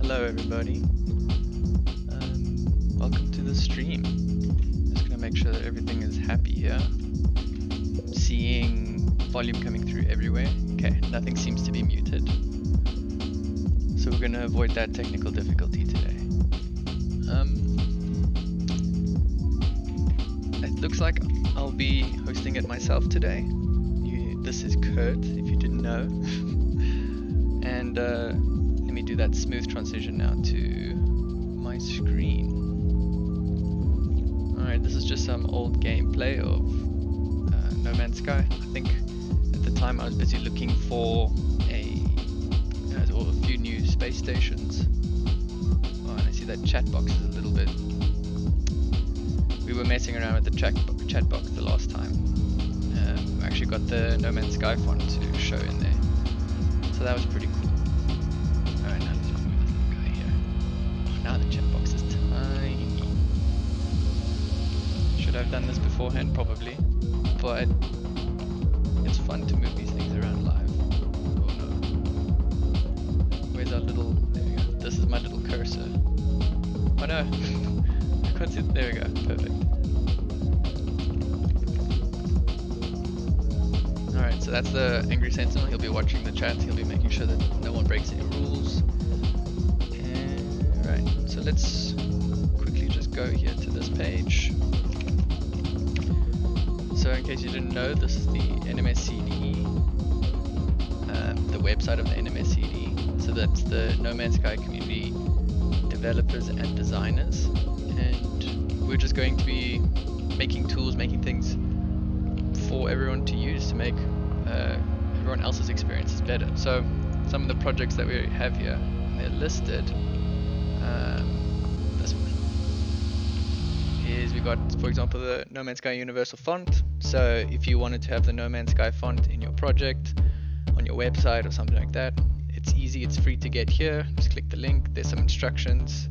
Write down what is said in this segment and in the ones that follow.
Hello everybody, welcome to the stream. Just gonna make sure that everything is happy here. I'm seeing volume coming through everywhere. Okay, nothing seems to be muted. So we're gonna avoid that technical difficulty today. It looks like I'll be hosting it myself today. This is Kurt, if you didn't know. And let me do that smooth transition now to my screen. Alright, this is just some old gameplay of No Man's Sky. I think at the time I was busy looking for a few new space stations. Oh, and I see that chat box is a little bit... We were messing around with the chat box the last time. I actually got the No Man's Sky font to show in there. So that was pretty cool. Alright, now let's move this little guy here. Oh, now the chat box is tiny. Should I have done this beforehand? Probably. But it's fun to move these things around live. Oh no. Where's our little... There we go. This is my little cursor. Oh no. I can't see... There we go. Perfect. Alright, so that's the Angry Sentinel. He'll be watching the chat. He'll be making sure that no one breaks any rules. And right, so let's quickly just go here to this page. So in case you didn't know, this is the NMS CD, the website of the NMS CD. So that's the No Man's Sky community developers and designers. And we're just going to be making tools, making things for everyone to use to make everyone else's experiences better. So some of the projects that we have here, and they're listed. This one is, we got, for example, the No Man's Sky universal font. So if you wanted to have the No Man's Sky font in your project, on your website or something like that, it's easy, it's free to get here. Just click the link, there's some instructions.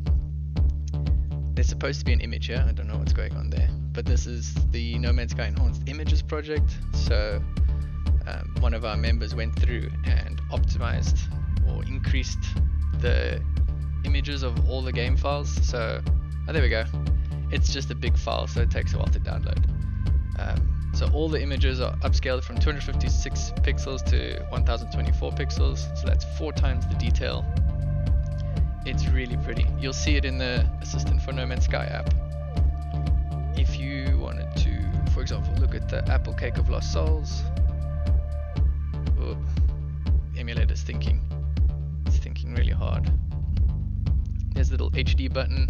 There's supposed to be an image here, I don't know what's going on there. But this is the No Man's Sky Enhanced Images project. So one of our members went through and optimized or increased the images of all the game files. So, oh, there we go. It's just a big file, so it takes a while to download. So all the images are upscaled from 256 pixels to 1024 pixels. So that's 4 times the detail. It's really pretty. You'll see it in the Assistant for No Man's Sky app. If you wanted to, for example, look at the Apple Cake of Lost Souls. Oh, the emulator's thinking. It's thinking really hard. There's a little HD button,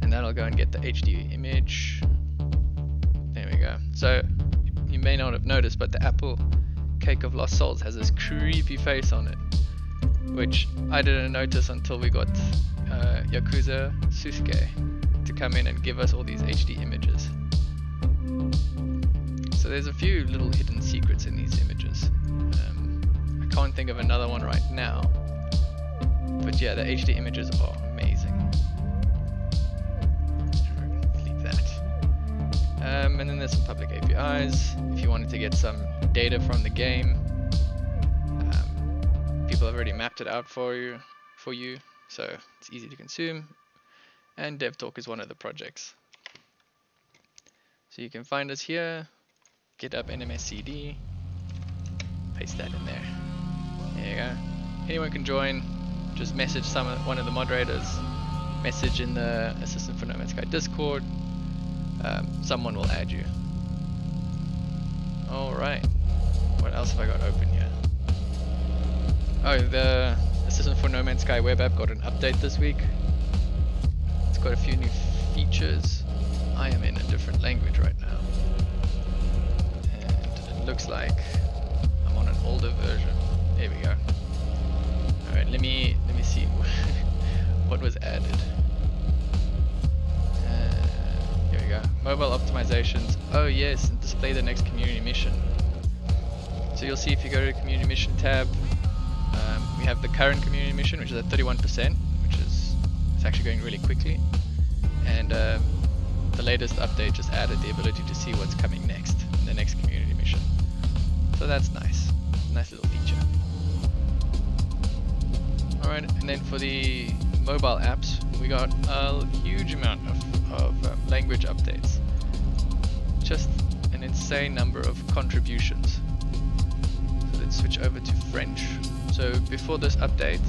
and that'll go and get the HD image. There we go. So you may not have noticed, but the Apple Cake of Lost Souls has this creepy face on it, which I didn't notice until we got Yakuza Susuke to come in and give us all these HD images. So there's a few little hidden secrets in these images. I can't think of another one right now, but yeah, the HD images are amazing. Delete that. And then there's some public APIs. If you wanted to get some data from the game, people have already mapped it out for you, so it's easy to consume. And DevTalk is one of the projects. So you can find us here, GitHub NMS CD, paste that in there. There you go. Anyone can join. Just message one of the moderators, message in the Assistant for No Man's Sky Discord. Someone will add you. Alright, what else have I got open here? Oh, the Assistant for No Man's Sky web app got an update this week. It's got a few new features. I am in a different language right now. And it looks like I'm on an older version. There we go. Alright, let me see what was added. Here we go. Mobile optimizations. Oh yes, and display the next community mission. So you'll see if you go to the community mission tab, we have the current community mission, which is at 31%, which is it's actually going really quickly. And the latest update just added the ability to see what's coming next in the next community mission. So that's nice. Nice little feature. Alright, and then for the mobile apps, we got a huge amount of language updates. Just an insane number of contributions. So let's switch over to French. So before this update,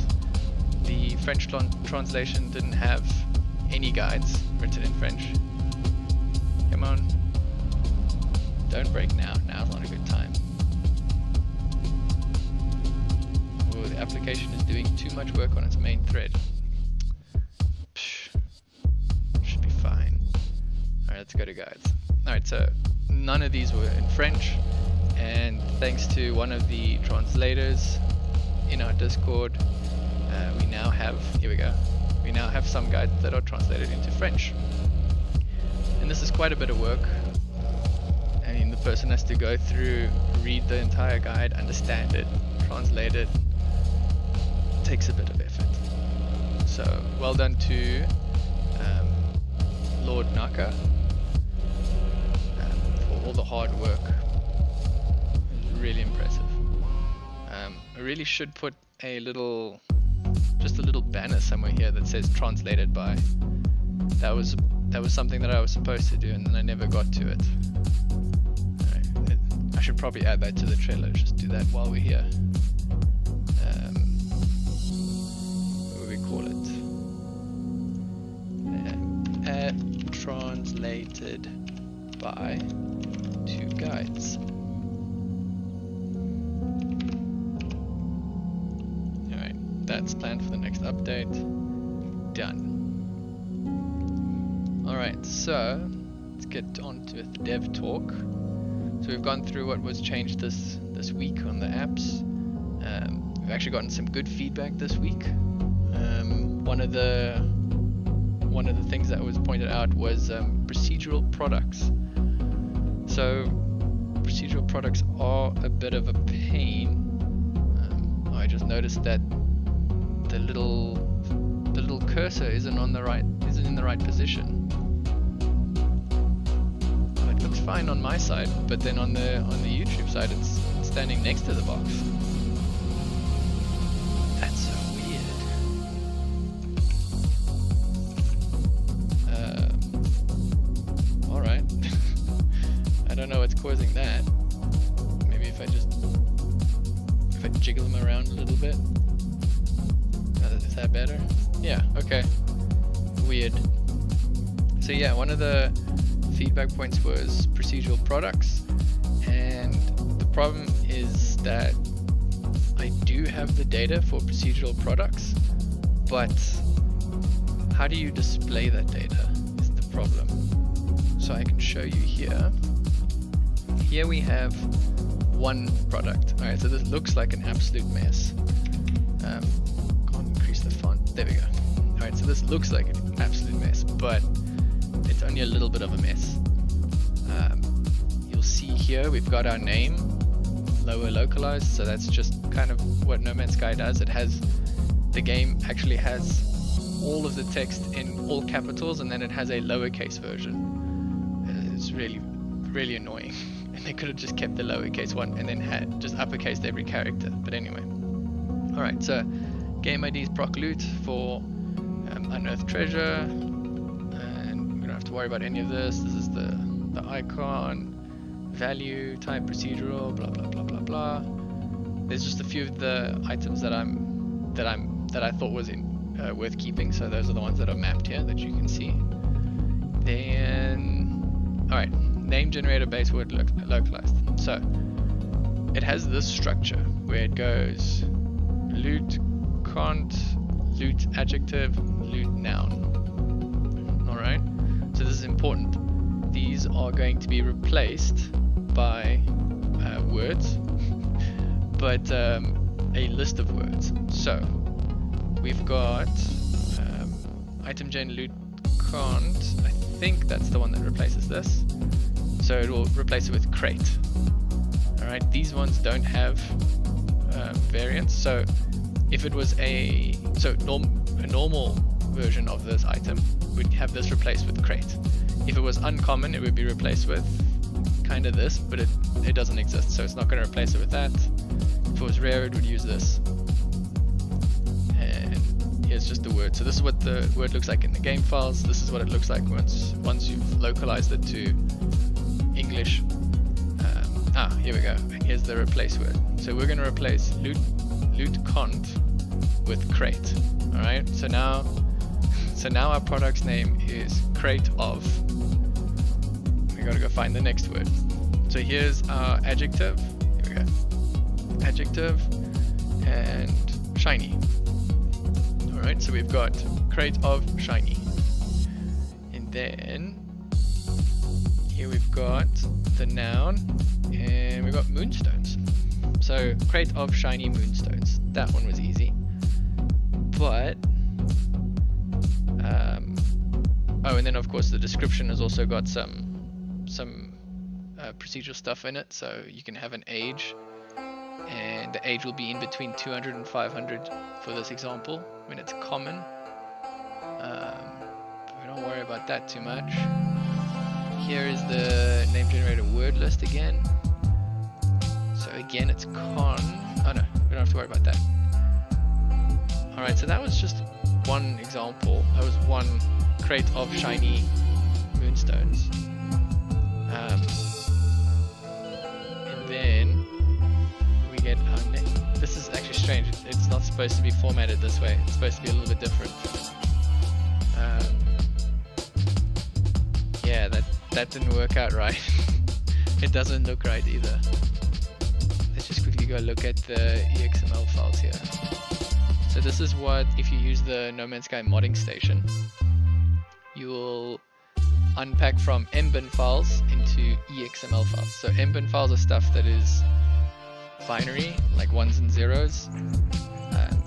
the French translation didn't have any guides written in French. Come on. Don't break now. Now's not a good time. Oh, the application is doing too much work on its main thread. Psh, should be fine. Alright, let's go to guides. Alright, so none of these were in French, and thanks to one of the translators in our Discord, we now have, here we go, we now have some guides that are translated into French. And this is quite a bit of work. I mean, the person has to go through, read the entire guide, understand it, translate it. It takes a bit of effort. So, well done to Lord Naka for all the hard work. It was really impressive. I really should put just a little banner somewhere here that says translated by. That was something that I was supposed to do, and then I never got to it. Alright, I should probably add that to the trailer. Just do that while we're here. What would we call it? Add translated by 2 guides. That's planned for the next update. Done. Alright, so let's get on to DevTalk. So we've gone through what was changed this week on the apps. We've actually gotten some good feedback this week. One of the things that was pointed out was procedural products. So procedural products are a bit of a pain. I just noticed that the little cursor isn't in the right position. It looks fine on my side, but then on the YouTube side it's standing next to the box. That's so weird. Alright. I don't know what's causing that. Maybe if I jiggle them around a little bit. Is that better? Yeah, okay. Weird. So yeah, one of the feedback points was procedural products, and the problem is that I do have the data for procedural products, but how do you display that data is the problem. So I can show you here. Here we have one product. Alright, so this looks like an absolute mess. The font. There we go. Alright, so this looks like an absolute mess, but it's only a little bit of a mess. You'll see here we've got our name lower localized, so that's just kind of what No Man's Sky does. The game actually has all of the text in all capitals, and then it has a lowercase version. It's really, really annoying. And they could have just kept the lowercase one and then had just uppercased every character. But anyway. Alright, so game IDs proc loot for unearthed treasure, and we don't have to worry about any of this. This is the icon, value, type procedural, blah blah blah blah blah. There's just a few of the items that I thought was worth keeping, so those are the ones that are mapped here that you can see. Then, alright, name generator base word localized. So it has this structure where it goes loot cont, loot adjective, loot noun. Alright, so this is important. These are going to be replaced by words, but a list of words. So we've got item gen loot cont. I think that's the one that replaces this. So it will replace it with crate. Alright, these ones don't have variants. So if it was a normal version of this item, we'd have this replaced with crate. If it was uncommon, it would be replaced with kind of this, but it doesn't exist, so it's not going to replace it with that. If it was rare, it would use this. it's just the word. So this is what the word looks like in the game files. This is what it looks like once you've localized it to English. Here we go. Here's the replace word. So we're going to replace loot cont with crate. All right. So now our product's name is crate of. We got to go find the next word. So here's our adjective. Here we go. Adjective and shiny. All right. So we've got crate of shiny, and then here we've got the noun, and we've got moonstones. So crate of shiny moonstones. That one was easy. But oh, and then of course the description has also got some procedural stuff in it. So you can have an age, and the age will be in between 200 and 500 for this example when it's common. But we don't worry about that too much. Here is the name generator word list again. So again, it's con. Oh no, we don't have to worry about that. Alright, so that was just one example. That was one crate of shiny moonstones. And then we get our name. This is actually strange. It's not supposed to be formatted this way. It's supposed to be a little bit different. Yeah, that didn't work out right. It doesn't look right either. Let's just quickly go look at the XML files here. So this is what, if you use the No Man's Sky modding station, you will unpack from mbin files into XML files. So mbin files are stuff that is binary, like ones and zeros.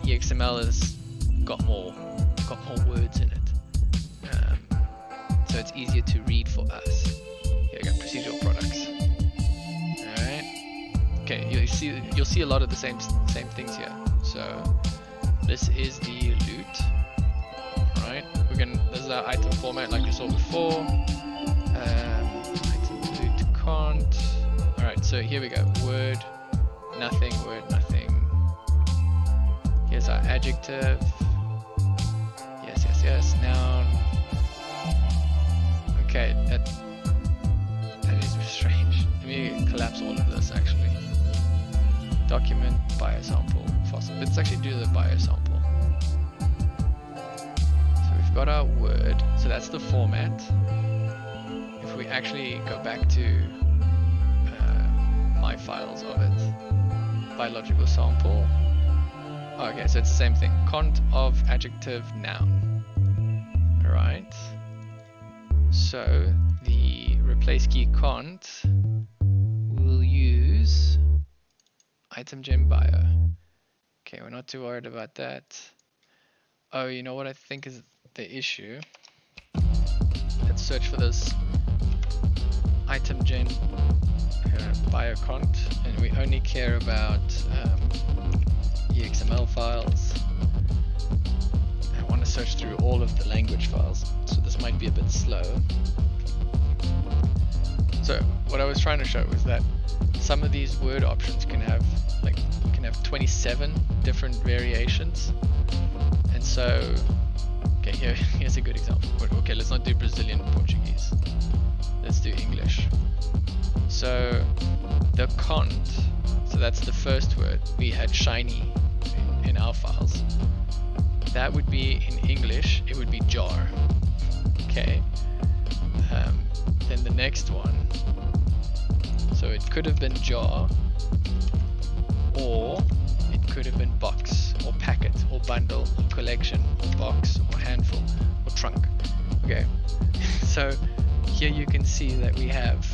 XML has got more words in it. So it's easier to read for us. Here we go, procedural products. Alright. Okay, you'll see a lot of the same things here. So this is the loot. Alright, this is our item format like we saw before. Item loot cont. Alright, so here we go. Word nothing, word nothing. Here's our adjective. Yes, noun. Okay, that is strange. Let me collapse all of this actually. Document, biosample, fossil. Let's actually do the biosample. So we've got our word. So that's the format. If we actually go back to my files of it, biological sample. Okay, so it's the same thing. Cont of adjective noun. Alright. So the replace key cont will use item gem bio. Okay, we're not too worried about that. Oh, you know what I think is the issue? Let's search for this item gen bio cont, and we only care about XML files. I want to search through all of the language files, so this might be a bit slow. So what I was trying to show was that some of these word options can have 27 different variations, and so okay, here's a good example. Okay, let's not do Brazilian Portuguese. Let's do English. So the cont, so that's the first word. We had shiny in our files. That would be in English, it would be jar. Okay. Then the next one. So it could have been jar, or it could have been box, or packet, or bundle, or collection, or box, or handful, or trunk. Okay. So here you can see that we have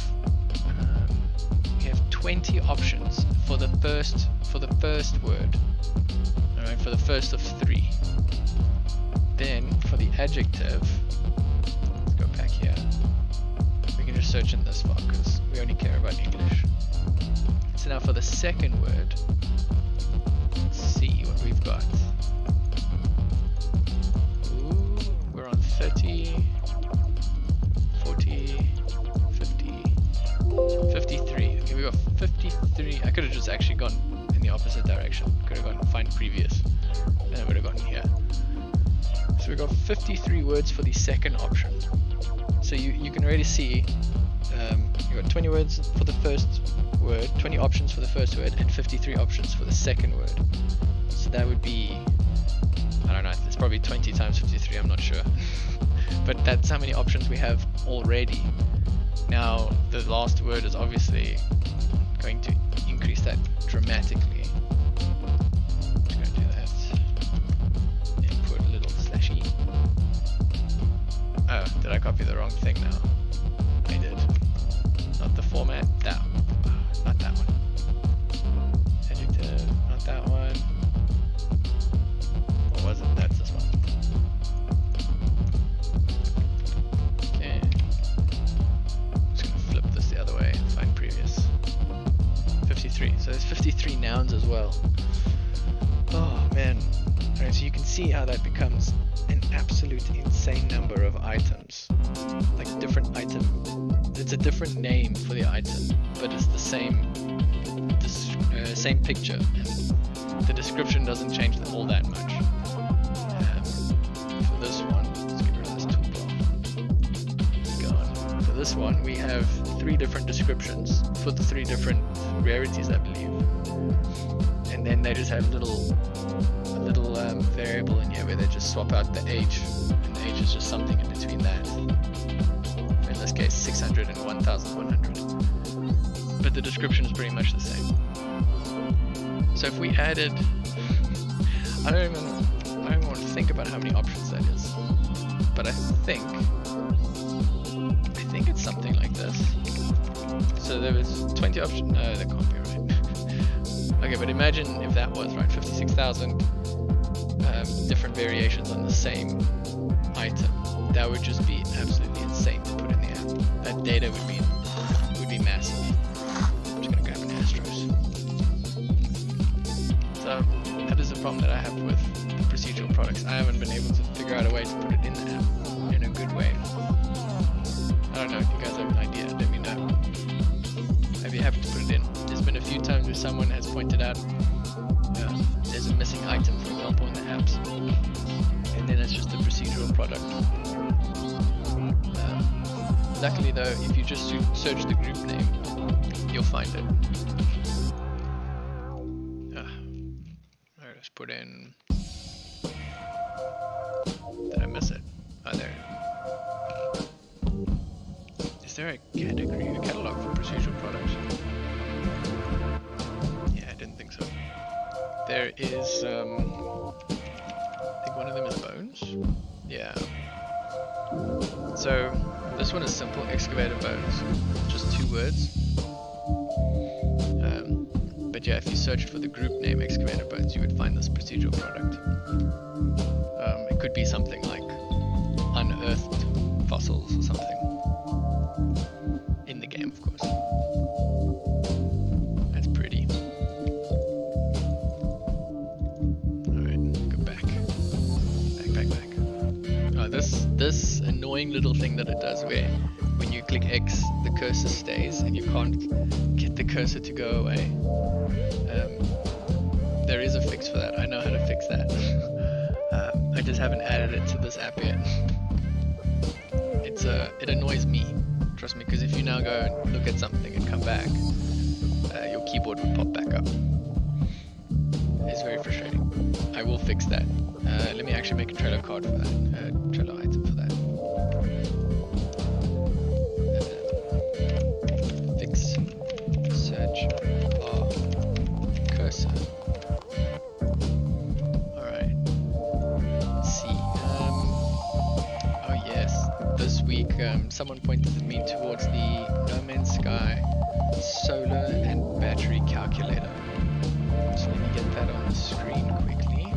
20 options for the first word. Alright, for the first of 3. Then for the adjective, let's go back here. We can just search in this file because we only care about English. So now for the second word, let's see what we've got. Ooh, we're on 30, 40, 50, 53. Okay, we got 53. I could have just actually gone in the opposite direction. Could have gone find previous, and I would have gotten here. So we've got 53 words for the second option. So you can already see you've got 20 words for the first word, 20 options for the first word, and 53 options for the second word. So that would be, I don't know, it's probably 20 times 53, I'm not sure. But that's how many options we have already. Now the last word is obviously going to increase that dramatically. I'm just going to do that. And put a little slashy. Oh, did I copy the wrong thing now? I did. Not the format. That. Not that one. Adjective. Not that one. Or was it? That's this one. Okay. Just gonna flip this the other way and find previous. 53. So there's 53 nouns as well. Oh man. Alright, so you can see how that becomes an absolute insane number of items. Like different item. It's a different name for the item, but it's the same picture, and the description doesn't change all that much. For this one, let's get rid of this toolbar. Go on. For this one, we have 3 different descriptions for the 3 different rarities, I believe, and then they just have a little variable in here where they just swap out the age, and the age is just something in between that. In this case, 600 and 1100. But the description is pretty much the same. So if we added, I don't even want to think about how many options that is, but I think it's something like this. So there was 20 options. No, that can't be right. Okay, but imagine if that was right, 56,000 different variations on the same item. That would just be absolutely insane to put in the app. That data would be massive. I'm just gonna grab an Astros. So that is the problem that I have with the procedural products. I haven't been able to figure out a way to put it in the app in a good way. I don't know if you guys have an idea. Let me know. I'd be happy to put it in. There's been a few times where someone has pointed out there's a missing item, for example, in the apps, and then it's just a procedural product. Luckily though, if you just search the group name, you'll find it. Alright, let's put in... Did I miss it? Oh, there. Is there a catalog for procedural products? Yeah, I didn't think so. There is, I think one of them is bones? Yeah. So, this one is simple, excavator bones, just 2 words. But yeah, if you searched for the group name excavator bones, you would find this procedural product. It could be something like unearthed fossils or something. In the game, of course. That's pretty. Alright, go back. Back. Oh, this annoying little thing that it does where when you click X, the cursor stays and you can't get the cursor to go away. There is a fix for that. I know how to fix that. I just haven't added it to this app yet. It annoys me, trust me, because if you now go and look at something and come back, your keyboard would pop back up. It's very frustrating. I will fix that. Let me actually make a Trello card for that, Trello item for that. Fix search bar cursor. Alright. Let's see. Oh yes, this week someone pointed me towards the No Man's Sky solar and battery calculator. So let me get that on the screen quickly.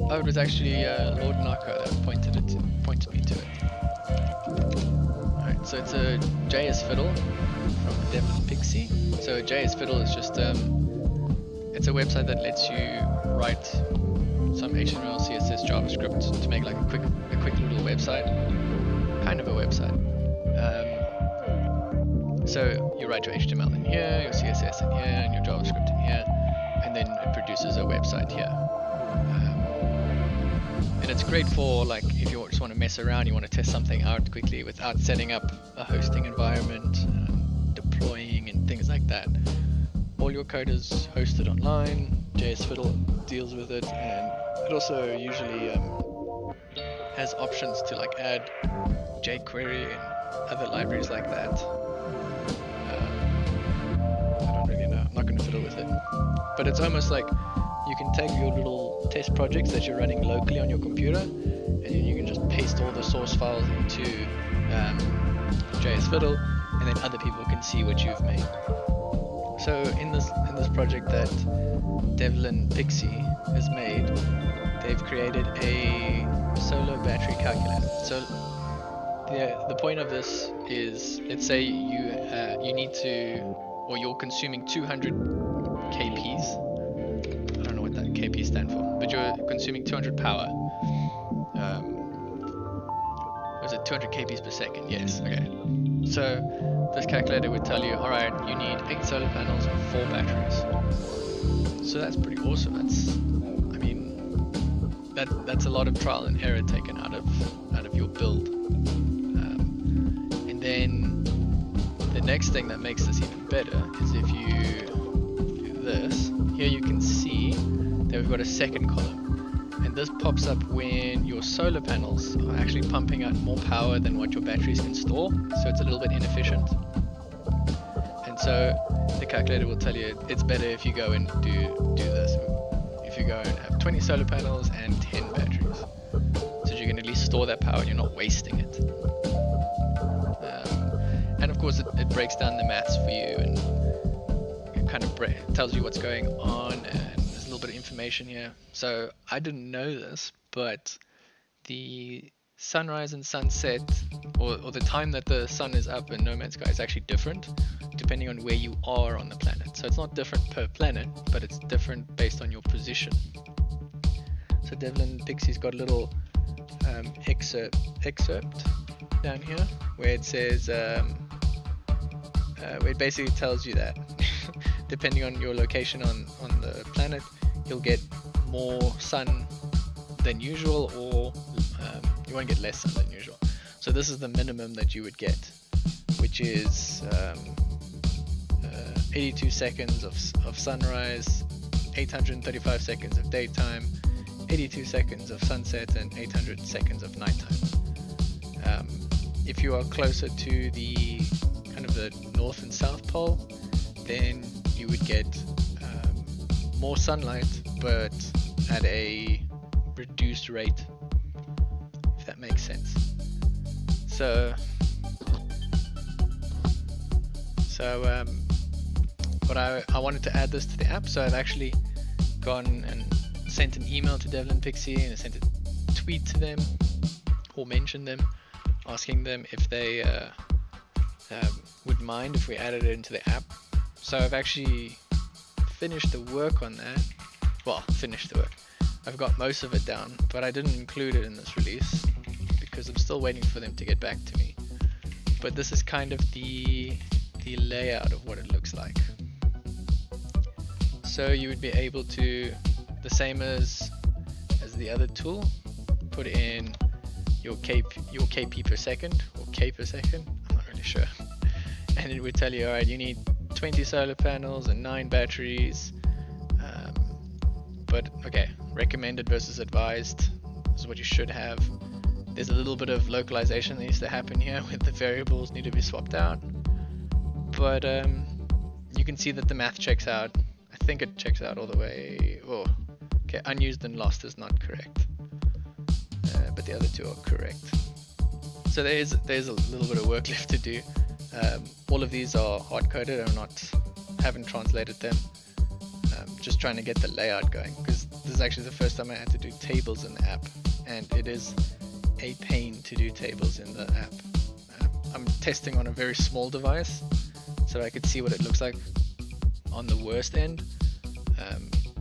Oh, it was actually Lord Narco that pointed me to it. Alright, so it's a JS Fiddle from Dev Pixie. So JS Fiddle is just it's a website that lets you write some HTML, CSS, JavaScript to make like a quick little website, kind of a website. So you write your HTML in here, your CSS in here, and your JavaScript in here, and then it produces a website here. And it's great for like if you just want to mess around, you want to test something out quickly without setting up a hosting environment, deploying and things like that. All your code is hosted online. JS Fiddle deals with it, and it also usually has options to like add jQuery and other libraries like that. I don't really know. I'm not going to fiddle with it, but it's almost like you can take your little test projects that you're running locally on your computer, and then you can just paste all the source files into JS Fiddle, and then other people can see what you've made. So in this project that Devlin Pixie has made, they've created a solar battery calculator. So the point of this is, let's say you need to, or you're consuming 200 kps. I don't know what that kp stand for, but you're consuming 200 power. Was it 200 kps per second? Yes. Okay. So this calculator would tell you, all right, you need 8 solar panels and 4 batteries. So that's pretty awesome. I mean, that's a lot of trial and error taken out of your build. And then the next thing that makes this even better is if you do this. Here you can see that we've got a second column. And this pops up when your solar panels are actually pumping out more power than what your batteries can store, so it's a little bit inefficient. And so the calculator will tell you it's better if you go and do this. If you go and have 20 solar panels and 10 batteries, so that you can at least store that power and you're not wasting it. And of course it breaks down the maths for you, and it kind of tells you what's going on, and there's a little bit of information here. So I didn't know this, but the sunrise and sunset, or the time that the sun is up in No Man's Sky, is actually different depending on where you are on the planet. So it's not different per planet, but it's different based on your position. So Devlin Pixie's got a little excerpt down here where it says, where it basically tells you that depending on your location on the planet, you'll get more sun than usual, or you won't get less sun than usual. So this is the minimum that you would get, which is 82 seconds of sunrise, 835 seconds of daytime, 82 seconds of sunset, and 800 seconds of nighttime. If you are closer to the kind of the north and south pole, then you would get more sunlight, but at a reduced rate, if that makes sense. So but I wanted to add this to the app, so I've actually gone and sent an email to Devlin Pixie, and I sent a tweet to them, or mentioned them, asking them if they would mind if we added it into the app. So I've actually finished the work on that. Well, finished the work. I've got most of it down, but I didn't include it in this release because I'm still waiting for them to get back to me. But this is kind of the layout of what it looks like. So you would be able to, the same as the other tool, put in your kp per second, or k per second, I'm not really sure. And it would tell you, alright, you need 20 solar panels and 9 batteries. But okay, recommended versus advised is what you should have. There's a little bit of localization that needs to happen here, where the variables need to be swapped out. But you can see that the math checks out. I think it checks out all the way. Oh, okay, unused and lost is not correct, but the other two are correct. So there's a little bit of work left to do. All of these are hard coded. Haven't translated them. Just trying to get the layout going, because this is actually the first time I had to do tables in the app, and it is a pain to do tables in the app. I'm testing on a very small device, so I could see what it looks like on the worst end.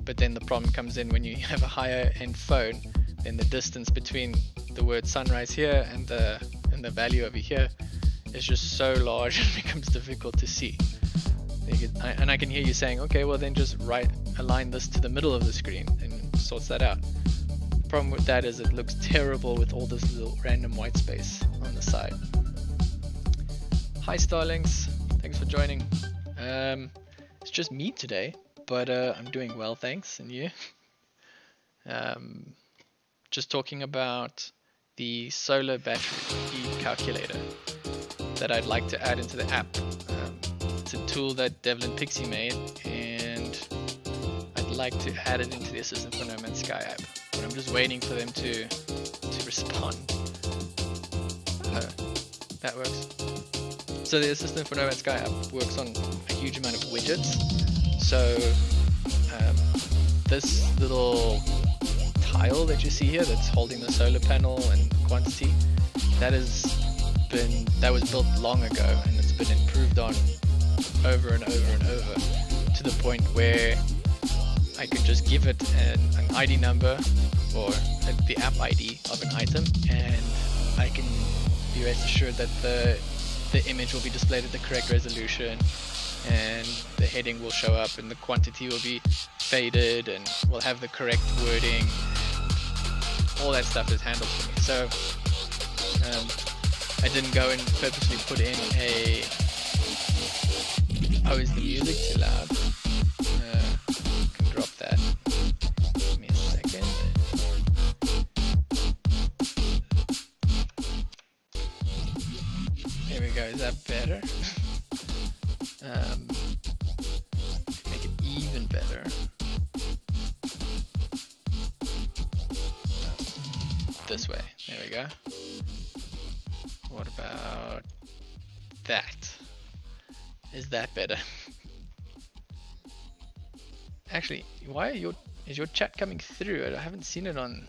But then the problem comes in when you have a higher end phone, then the distance between the word sunrise here and the value over here is just so large it becomes difficult to see. And I can hear you saying, okay, well then just align this to the middle of the screen, and sorts that out. The problem with that is it looks terrible with all this little random white space on the side. Hi Starlings, thanks for joining. It's just me today, but I'm doing well, thanks. And you? Just talking about the solar battery calculator that I'd like to add into the app. It's a tool that Devlin Pixie made, and I'd like to add it into the Assistant for No Man's Sky app. But I'm just waiting for them to respond. That works. So the Assistant for No Man's Sky app works on a huge amount of widgets. So this little tile that you see here that's holding the solar panel and quantity, that was built long ago, and it's been improved on over and over and over to the point where I could just give it an ID number or the app ID of an item, and I can be rest assured that the image will be displayed at the correct resolution, and the heading will show up, and the quantity will be faded, and will have the correct wording. All that stuff is handled for me. So I didn't go and purposely put in a... Oh, is the music too loud? Can drop that. Give me a second. There we go, is that better? Make it even better. This way, there we go. What about that? Is that better? Actually, is your chat coming through? I haven't seen it on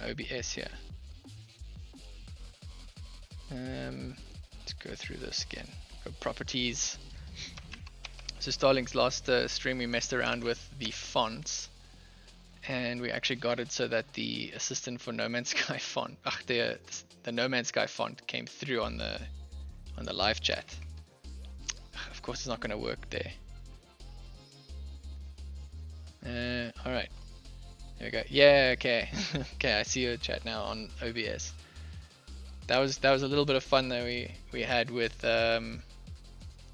OBS here. Let's go through this again. Go properties. So Starlink's last stream we messed around with the fonts, and we actually got it so that the Assistant for No Man's Sky font, the No Man's Sky font came through on the live chat. Of course it's not going to work there. Alright, there we go. Yeah, okay. Okay, I see your chat now on OBS. That was a little bit of fun that we had with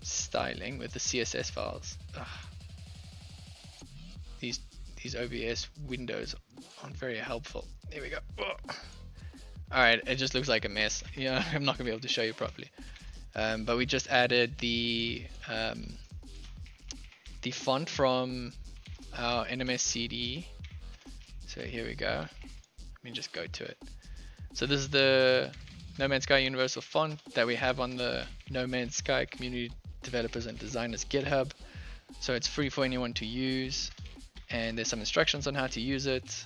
styling with the CSS files. These OBS windows aren't very helpful. There we go. Alright, it just looks like a mess. Yeah, I'm not gonna be able to show you properly. But we just added the font from our NMS CD. So here we go. Let me just go to it. So this is the No Man's Sky Universal font that we have on the No Man's Sky Community Developers and Designers GitHub. So it's free for anyone to use, and there's some instructions on how to use it.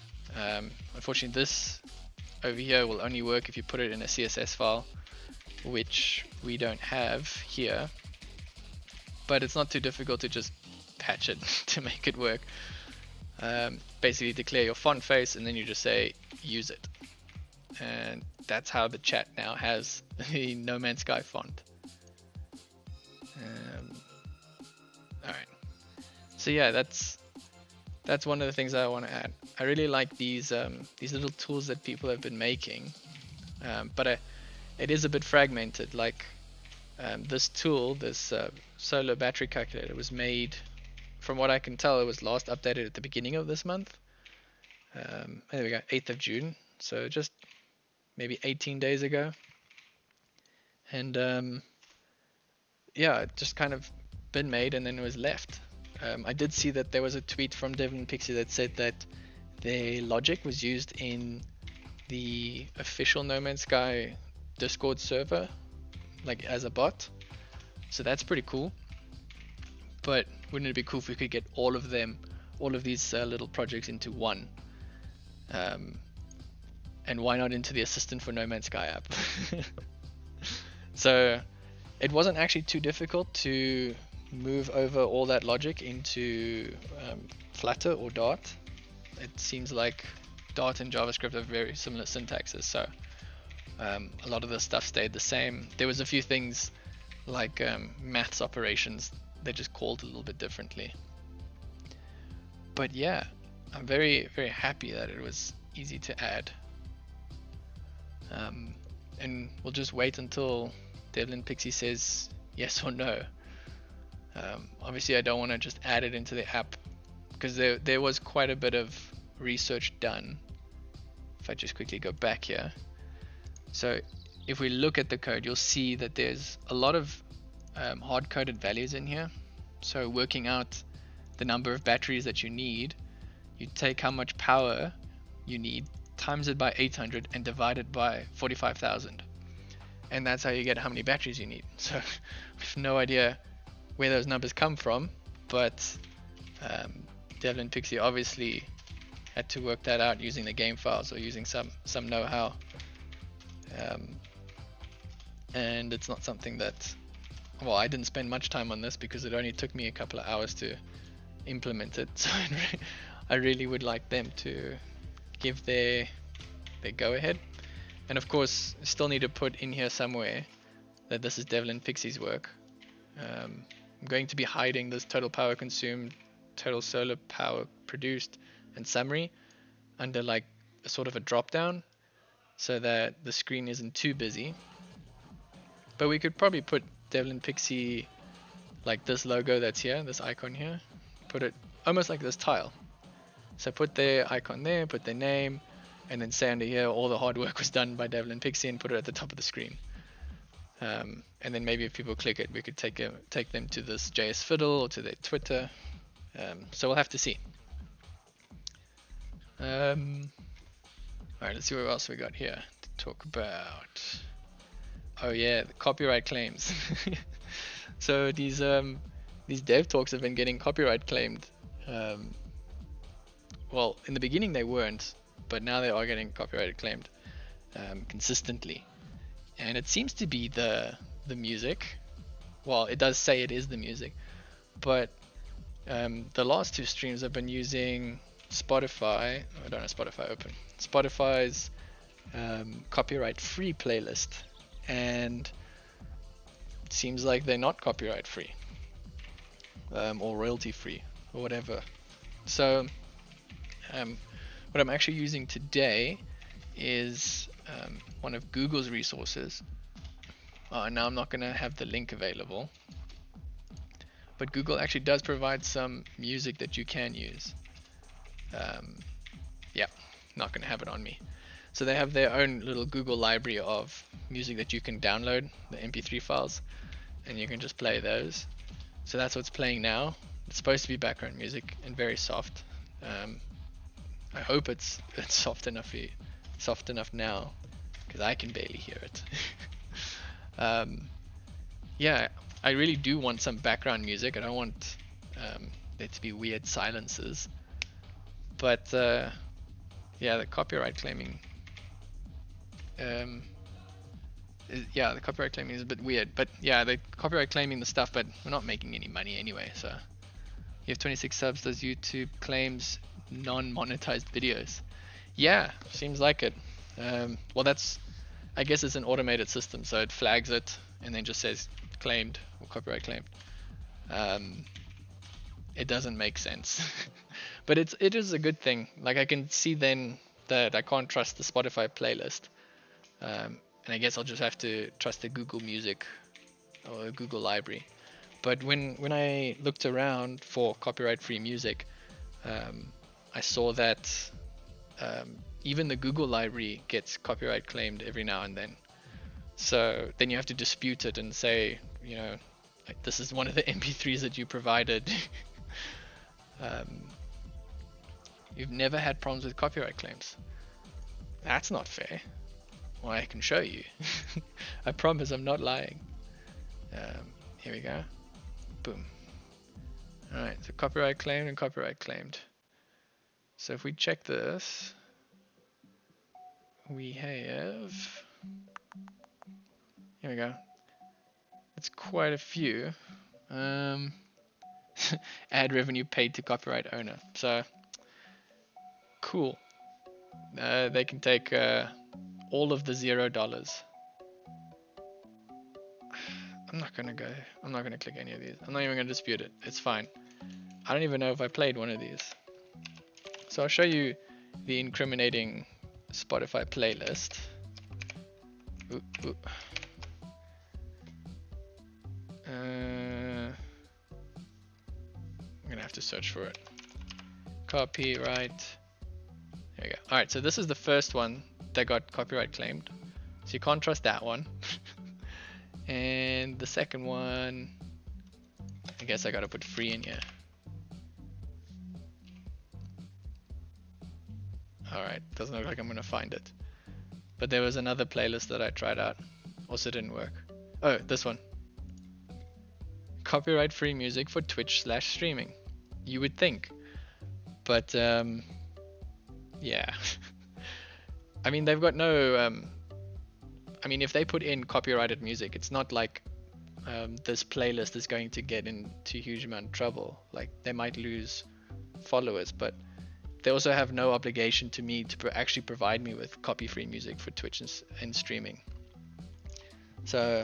Unfortunately, this over here will only work if you put it in a CSS file, which we don't have here, but it's not too difficult to just patch it to make it work. Basically declare your font face, and then you just say use it, and that's how the chat now has the No Man's Sky font. Alright, so yeah, that's one of the things I want to add. I really like these little tools that people have been making, but it is a bit fragmented. Like this tool, this solar battery calculator, was made, from what I can tell, it was last updated at the beginning of this month. There we go, 8th of June, so just maybe 18 days ago. And yeah, it just kind of been made and then it was left. I did see that there was a tweet from Devlin Pixie that said that their logic was used in the official No Man's Sky Discord server, like as a bot. So that's pretty cool. But wouldn't it be cool if we could get all of these little projects into one? And why not into the Assistant for No Man's Sky app? So it wasn't actually too difficult to move over all that logic into Flutter or Dart. It seems like Dart and JavaScript have very similar syntaxes, so a lot of the stuff stayed the same. There was a few things like maths operations they just called a little bit differently. But yeah, I'm very, very happy that it was easy to add. And we'll just wait until Devlin Pixie says yes or no. Obviously I don't want to just add it into the app, because there was quite a bit of research done. If I just quickly go back here, so if we look at the code, you'll see that there's a lot of hard-coded values in here. So working out the number of batteries that you need, you take how much power you need, times it by 800 and divide it by 45,000, and that's how you get how many batteries you need. So I have no idea where those numbers come from, but Devlin Pixie obviously had to work that out using the game files or using some know-how, and it's not something that, well, I didn't spend much time on this because it only took me a couple of hours to implement it. So I really would like them to give their go-ahead. And of course, still need to put in here somewhere that this is Devlin Pixie's work. I'm going to be hiding this total power consumed, total solar power produced, and summary under like a sort of a drop down, so that the screen isn't too busy. But we could probably put Devlin Pixie like this logo that's here, this icon here, put it almost like this tile. So put their icon there, put their name, and then say under here all the hard work was done by Devlin Pixie, and put it at the top of the screen. And then maybe if people click it, we could take them to this JS Fiddle or to their Twitter. So we'll have to see. Alright, let's see what else we got here to talk about. Oh yeah, the copyright claims. So these DevTalks have been getting copyright claimed. Well, in the beginning they weren't, but now they are getting copyright claimed consistently. And it seems to be the music. Well, it does say it is the music, but the last two streams have been using Spotify. I don't have Spotify open. Spotify's copyright free playlist, and it seems like they're not copyright free or royalty free or whatever. So what I'm actually using today is one of Google's resources. Now I'm not going to have the link available, but Google actually does provide some music that you can use. Yeah, not going to have it on me. So they have their own little Google library of music that you can download, the MP3 files, and you can just play those. So that's what's playing now. It's supposed to be background music and very soft. I hope it's soft enough now, because I can barely hear it. Yeah, I really do want some background music. I don't want there to be weird silences. But yeah, the copyright claiming. Yeah, the copyright claiming is a bit weird. But yeah, the copyright claiming the stuff, but we're not making any money anyway. So you have 26 subs. Does YouTube claims non-monetized videos? Yeah, seems like it. Well, I guess it's an automated system, so it flags it and then just says claimed or copyright claimed. It doesn't make sense. But it is a good thing. Like, I can see then that I can't trust the Spotify playlist, and I guess I'll just have to trust the Google Music or Google Library. But when I looked around for copyright-free music, I saw that even the Google library gets copyright claimed every now and then. So then you have to dispute it and say, you know, like, this is one of the MP3s that you provided. You've never had problems with copyright claims. That's not fair. Well, I can show you. I promise I'm not lying. Here we go. Boom. Alright, so copyright claimed and copyright claimed. So if we check this, we have, here we go. It's quite a few. Ad revenue paid to copyright owner. So cool. They can take all of the $0. I'm not gonna click any of these. I'm not even gonna dispute it. It's fine. I don't even know if I played one of these. So I'll show you the incriminating Spotify playlist. Ooh, ooh. I'm gonna have to search for it. Copyright. There we go. Alright, so this is the first one that got copyright claimed. So you can't trust that one. And the second one, I guess I gotta put free in here. Alright, doesn't look like I'm gonna find it. But there was another playlist that I tried out. Also didn't work. Oh, this one. Copyright free music for Twitch/streaming. You would think. But yeah. I mean, they've got no I mean, if they put in copyrighted music, it's not like this playlist is going to get into a huge amount of trouble. Like, they might lose followers, but they also have no obligation to me to actually provide me with copy-free music for Twitch and streaming. So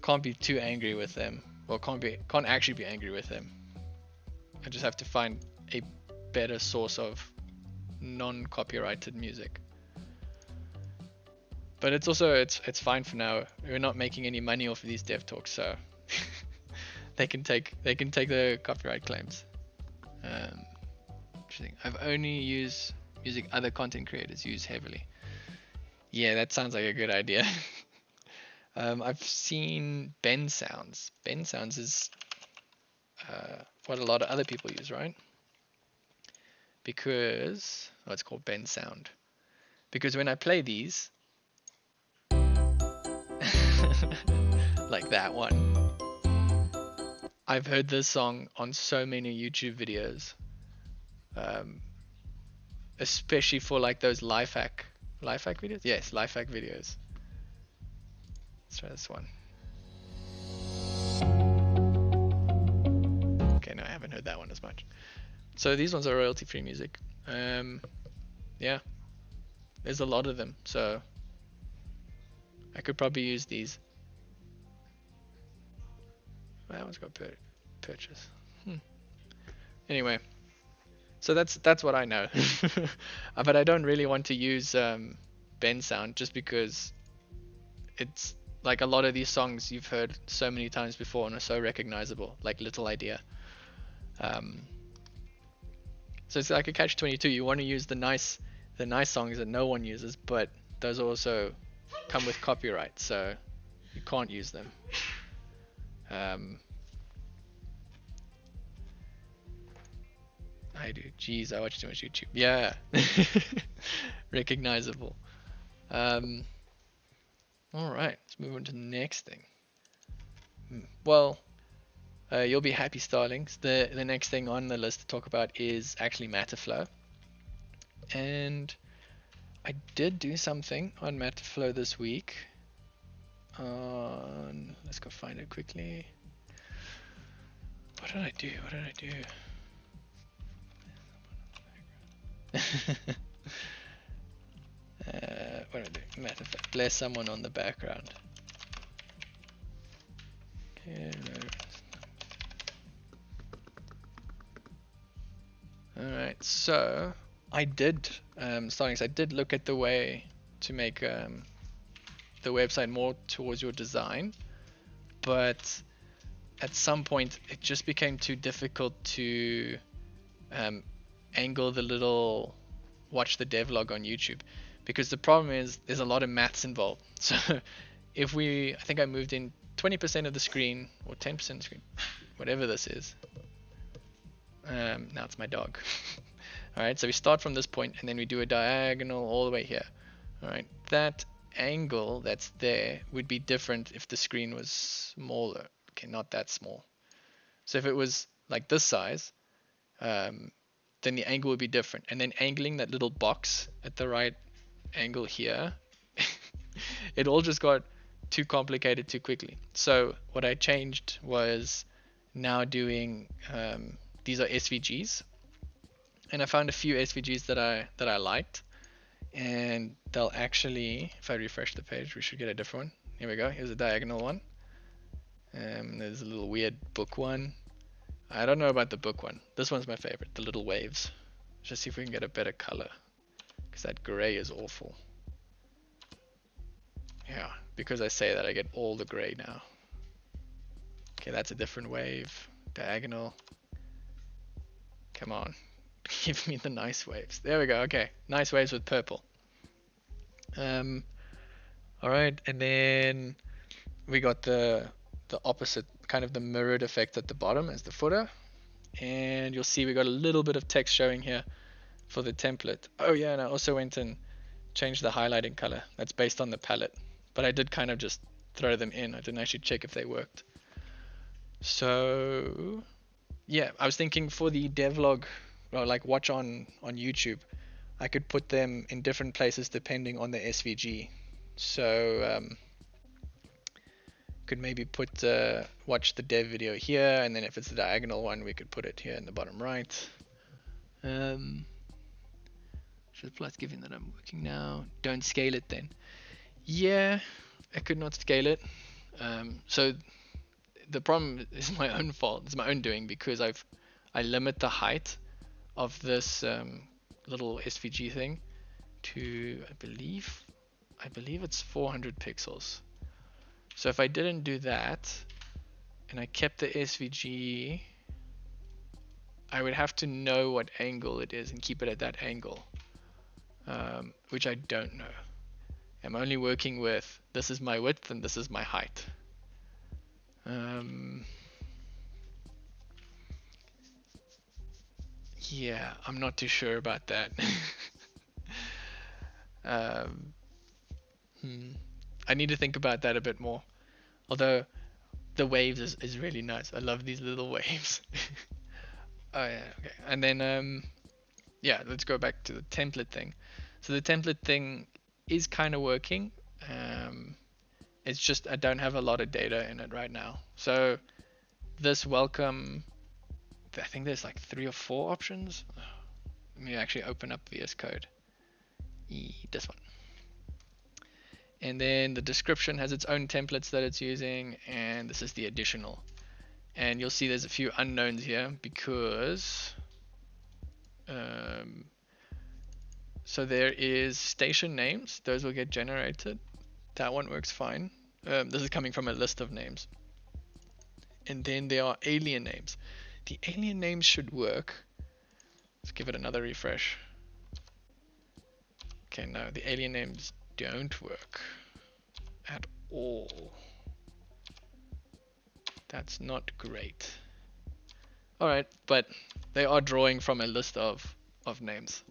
can't be too angry with them. Well, can't actually be angry with them. I just have to find a better source of non-copyrighted music. But it's also it's fine for now. We're not making any money off of these DevTalks, so they can take the copyright claims. Interesting. I've only used music other content creators use heavily. Yeah, that sounds like a good idea. I've seen Ben Sounds. Ben Sounds is what a lot of other people use, right? Because it's called Ben Sound. Because when I play these, like that one, I've heard this song on so many YouTube videos, especially for like those life hack videos. Yes, life hack videos. Let's try this one. Okay, no, I haven't heard that one as much. So these ones are royalty-free music. Yeah, there's a lot of them, so I could probably use these. That one's got purchase. Anyway, so that's what I know. But I don't really want to use Ben Sound just because it's like a lot of these songs you've heard so many times before and are so recognizable, like Little Idea. So it's like a catch-22. You want to use the nice songs that no one uses, but those also come with copyright, so you can't use them. I do. Jeez, I watch too much YouTube. Yeah. Recognizable. Alright, let's move on to the next thing. Well, you'll be happy, starlings. The next thing on the list to talk about is actually Matterflow. And I did do something on Matterflow this week. Let's go find it quickly. What did I do? What did I do? What did I do? Matterflow. Bless someone on the background. Okay, no. Alright, so I did, I did look at the way to make the website more towards your design, but at some point it just became too difficult to angle the little watch the devlog on YouTube, because the problem is there's a lot of maths involved. So if I think I moved in 20% of the screen or 10% of the screen, whatever this is. Now it's my dog. Alright, so we start from this point and then we do a diagonal all the way here. Alright, that angle that's there would be different if the screen was smaller. Okay, not that small. So if it was like this size, then the angle would be different. And then angling that little box at the right angle here, it all just got too complicated too quickly. So what I changed was now doing these are SVGs, and I found a few SVGs that I liked, and they'll actually, if I refresh the page, we should get a different one. Here we go. Here's a diagonal one. There's a little weird book one. I don't know about the book one. This one's my favorite, the little waves. Just see if we can get a better color, because that gray is awful. Yeah, because I say that I get all the gray now. Okay, that's a different wave. Diagonal. Come on. Give me the nice waves. There we go. Okay, nice waves with purple. Alright, and then we got the opposite, kind of the mirrored effect at the bottom as the footer. And you'll see we got a little bit of text showing here for the template. Oh yeah, and I also went and changed the highlighting color. That's based on the palette. But I did kind of just throw them in. I didn't actually check if they worked. So yeah, I was thinking for the devlog, well, like watch on YouTube, I could put them in different places depending on the SVG. So could maybe put watch the dev video here, and then if it's the diagonal one, we could put it here in the bottom right. Should plus given that I'm working now. Don't scale it then. Yeah, I could not scale it. So the problem is my own fault. It's my own doing, because I limit the height of this little SVG thing to I believe it's 400 pixels. So if I didn't do that and I kept the SVG, I would have to know what angle it is and keep it at that angle, which I don't know. I'm only working with this is my width and this is my height. Yeah, I'm not too sure about that. I need to think about that a bit more. Although the waves is really nice. I love these little waves. Oh yeah, okay. And then yeah, let's go back to the template thing. So the template thing is kind of working. It's just I don't have a lot of data in it right now. So this welcome, I think there's like 3 or 4 options. Let me actually open up VS Code. This one. And then the description has its own templates that it's using, and this is the additional. And you'll see there's a few unknowns here because so there is station names, those will get generated. That one works fine. This is coming from a list of names. And then there are alien names. The alien names should work. Let's give it another refresh. Okay, no, the alien names don't work at all. That's not great. Alright, but they are drawing from a list of names.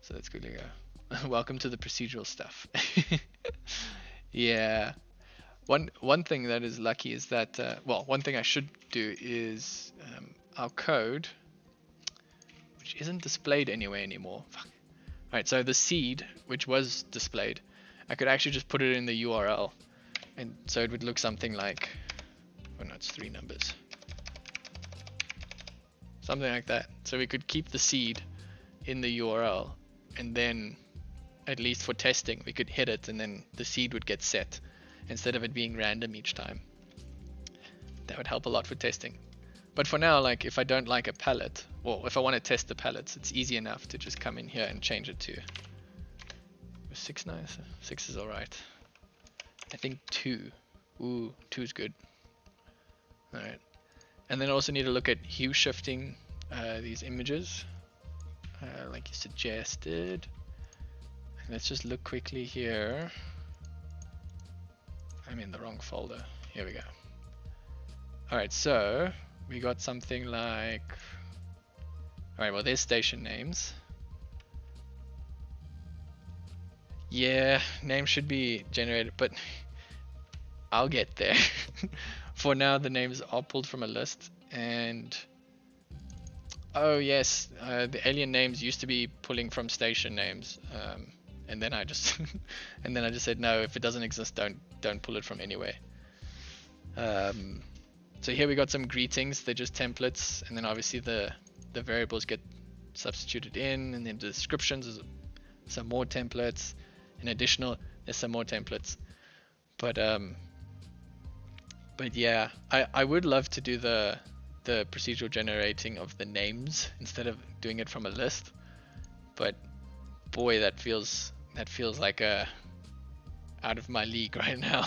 So that's good to go. Welcome to the procedural stuff. Yeah. One thing that is lucky is that, well, one thing I should do is our code, which isn't displayed anywhere anymore. Alright, so the seed, which was displayed, I could actually just put it in the URL. And so it would look something like, oh no, it's 3 numbers. Something like that. So we could keep the seed in the URL, and then at least for testing, we could hit it and then the seed would get set instead of it being random each time. That would help a lot for testing. But for now, like if I don't like a palette, or if I want to test the palettes, it's easy enough to just come in here and change it to 6 nice. 6 is alright. I think 2. Ooh, 2 is good. Alright. And then I also need to look at hue shifting these images, like you suggested. Let's just look quickly here. I'm in the wrong folder. Here we go. Alright, so we got something like, alright, well there's station names. Yeah, names should be generated, but I'll get there. For now, the names are pulled from a list, and oh yes, the alien names used to be pulling from station names, and then I just said no, if it doesn't exist, don't pull it from anywhere. So here we got some greetings. They're just templates, and then obviously the variables get substituted in, and then the descriptions is some more templates. In additional, there's some more templates. But yeah, I would love to do the procedural generating of the names instead of doing it from a list. but boy, that feels like a out of my league right now.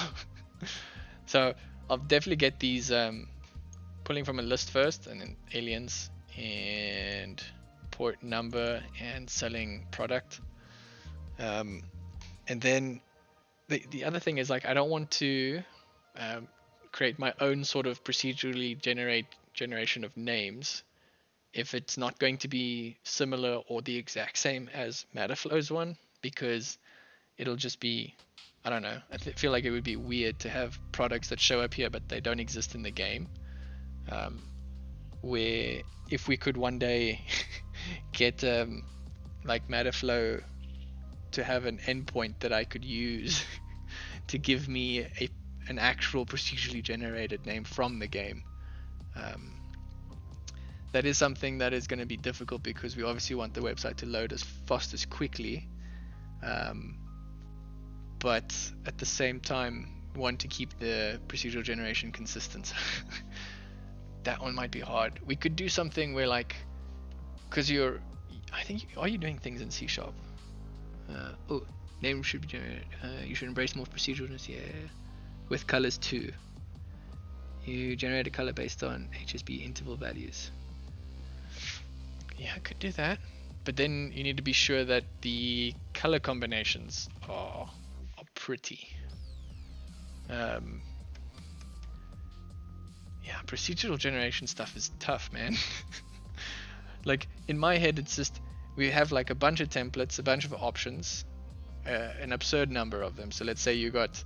So I'll definitely get these pulling from a list first, and then aliens and port number and selling product. And then the other thing is, like, I don't want to create my own sort of procedurally generation of names if it's not going to be similar or the exact same as Matterflow's one, because it'll just be, I don't know, I feel like it would be weird to have products that show up here but they don't exist in the game. Where if we could one day get like Matterflow to have an endpoint that I could use to give me an actual procedurally generated name from the game. That is something that is going to be difficult because we obviously want the website to load as fast as quickly, but at the same time want to keep the procedural generation consistent. That one might be hard. We could do something where, like, because are you doing things in C#? Oh, name should be generated. You should embrace more proceduralness, yeah. With colors too. You generate a color based on HSB interval values. Yeah, I could do that. But then you need to be sure that the color combinations are pretty. Yeah, procedural generation stuff is tough, man. Like, in my head, it's just, we have like a bunch of templates, a bunch of options, an absurd number of them. So let's say you got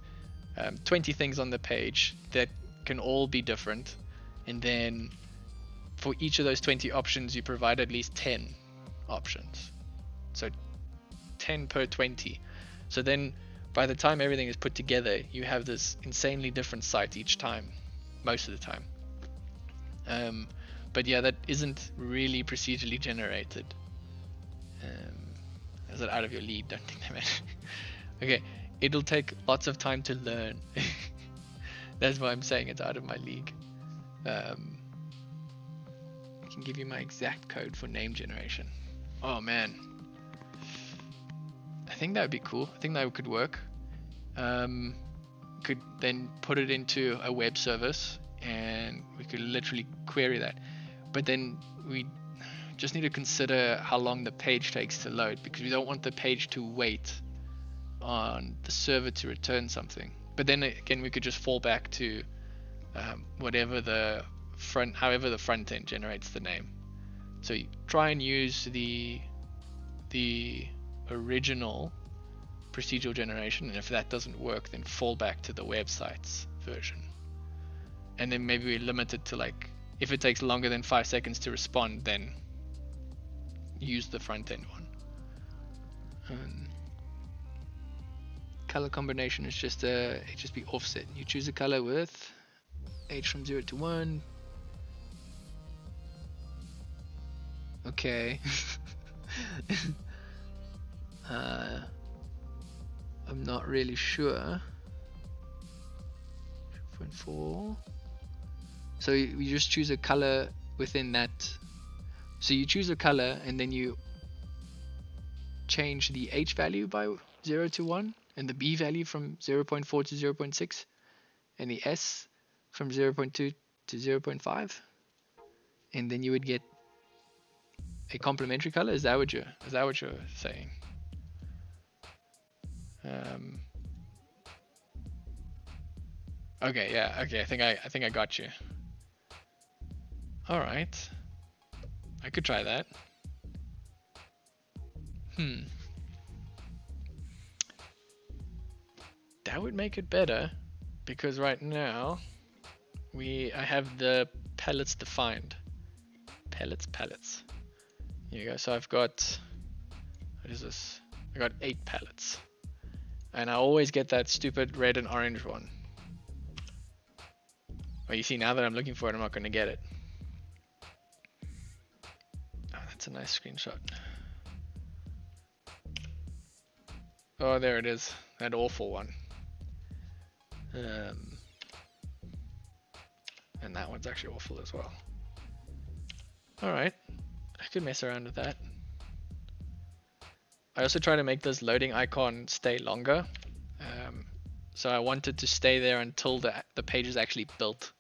20 things on the page that can all be different, and then for each of those 20 options you provide at least 10 options, so 10 per 20. So then by the time everything is put together, you have this insanely different site each time, most of the time. But yeah, that isn't really procedurally generated. Is it out of your lead? Don't think that matters. Okay, it'll take lots of time to learn. That's why I'm saying it's out of my league. I can give you my exact code for name generation. Oh man, I think that would be cool. I think that could work. Could then put it into a web service and we could literally query that. But then we just need to consider how long the page takes to load, because we don't want the page to wait on the server to return something. But then again, we could just fall back to however the front end generates the name. So you try and use the original procedural generation, and if that doesn't work, then fall back to the website's version. And then maybe we limit it to, like, if it takes longer than 5 seconds to respond, then use the front end one. Color combination is just a HSB offset. You choose a color with H from 0 to 1. Okay. I'm not really sure. 2.4. So you just choose a color within that. So you choose a color and then you change the H value by 0 to 1, and the B value from 0.4 to 0.6, and the S from 0.2 to 0.5, and then you would get a complementary color. Is that what you're saying? Okay, yeah, okay, I think I got you. All right, I could try that. That would make it better, because right now I have the palettes defined. Palettes. Here you go. So I've got, what is this? I got 8 palettes, and I always get that stupid red and orange one. Well, you see, now that I'm looking for it, I'm not going to get it. Oh, that's a nice screenshot. Oh, there it is. That awful one. And that one's actually awful as well. Alright. I could mess around with that. I also try to make this loading icon stay longer. So I want it to stay there until the page is actually built.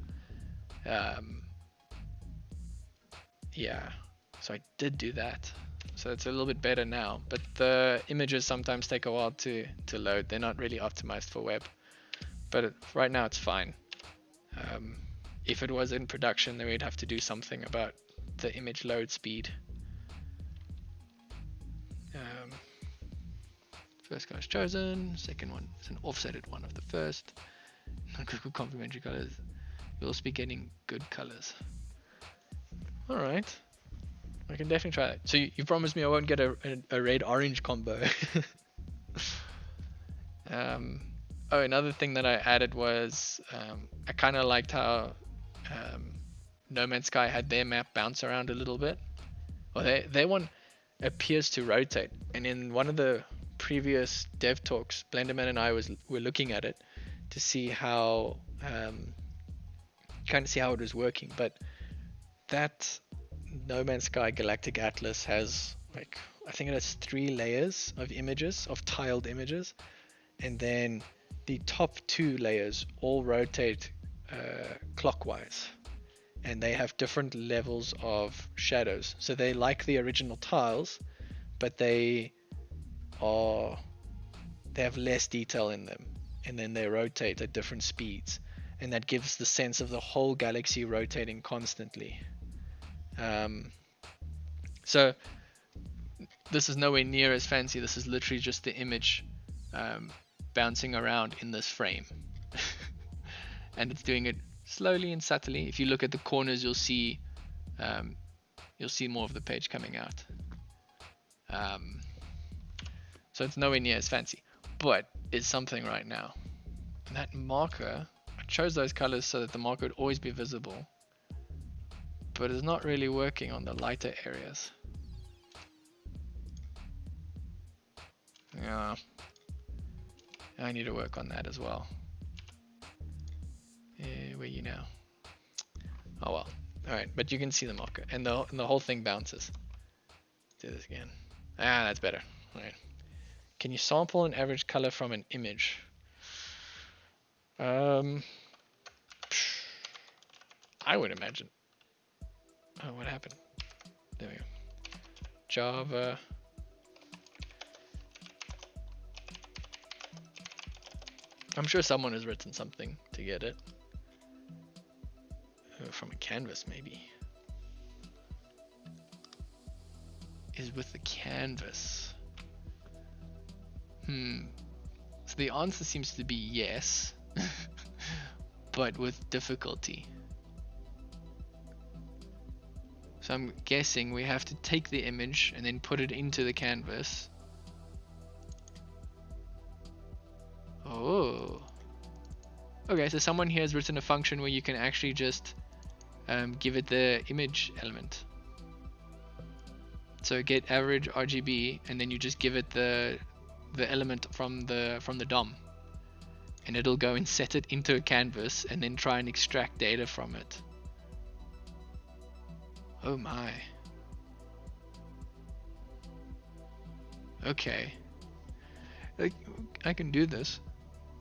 Yeah, so I did do that. So it's a little bit better now, but the images sometimes take a while to load. They're not really optimized for web, but right now it's fine. If it was in production, then we'd have to do something about the image load speed. First color is chosen, second one is an offsetted one of the first. Good complementary colors. You'll be getting good colors. Alright. I can definitely try that. So you promised me I won't get a red-orange combo. Oh, another thing that I added was I kind of liked how No Man's Sky had their map bounce around a little bit. Well, their one appears to rotate. And in one of the previous dev talks, Blenderman and I were looking at it to see how kind of see how it was working. But that No Man's Sky Galactic Atlas has, like, I think it has 3 layers of images, of tiled images, and then the top 2 layers all rotate clockwise, and they have different levels of shadows. So they like the original tiles, but they have less detail in them, and then they rotate at different speeds, and that gives the sense of the whole galaxy rotating constantly. So this is nowhere near as fancy. This is literally just the image bouncing around in this frame. And it's doing it slowly and subtly. If you look at the corners, you'll see more of the page coming out. So it's nowhere near as fancy, but it's something right now. And that marker, I chose those colors so that the marker would always be visible, but it's not really working on the lighter areas. Yeah, I need to work on that as well. Where are you now? Oh well. Alright, but you can see the marker, and the whole thing bounces. Do this again. That's better. Alright. Can you sample an average color from an image? I would imagine. Oh, what happened? There we go. Java. I'm sure someone has written something to get it. From a canvas, maybe. Is with the canvas. So the answer seems to be yes, but with difficulty. So I'm guessing we have to take the image and then put it into the canvas. Oh. Okay, so someone here has written a function where you can actually just give it the image element. So get average RGB, and then you just give it the element from the DOM, and it'll go and set it into a canvas and then try and extract data from it. Oh my. Okay. I can do this.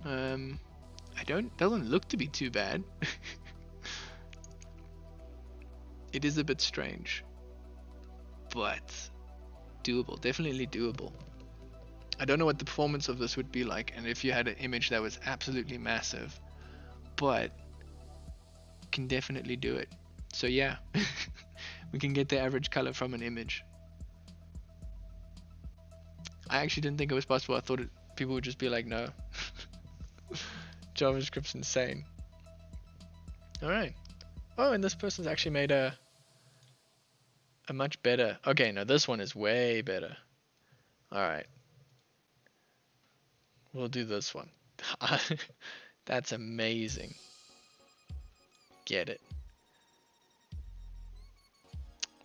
Doesn't look to be too bad. It is a bit strange, but doable, definitely doable. I don't know what the performance of this would be like, and if you had an image that was absolutely massive, but can definitely do it. So yeah, we can get the average color from an image. I actually didn't think it was possible. I thought people would just be like, no. JavaScript's insane. Alright. Oh, and this person's actually made a much better. Okay, no, this one is way better. Alright. We'll do this one. That's amazing. Get it.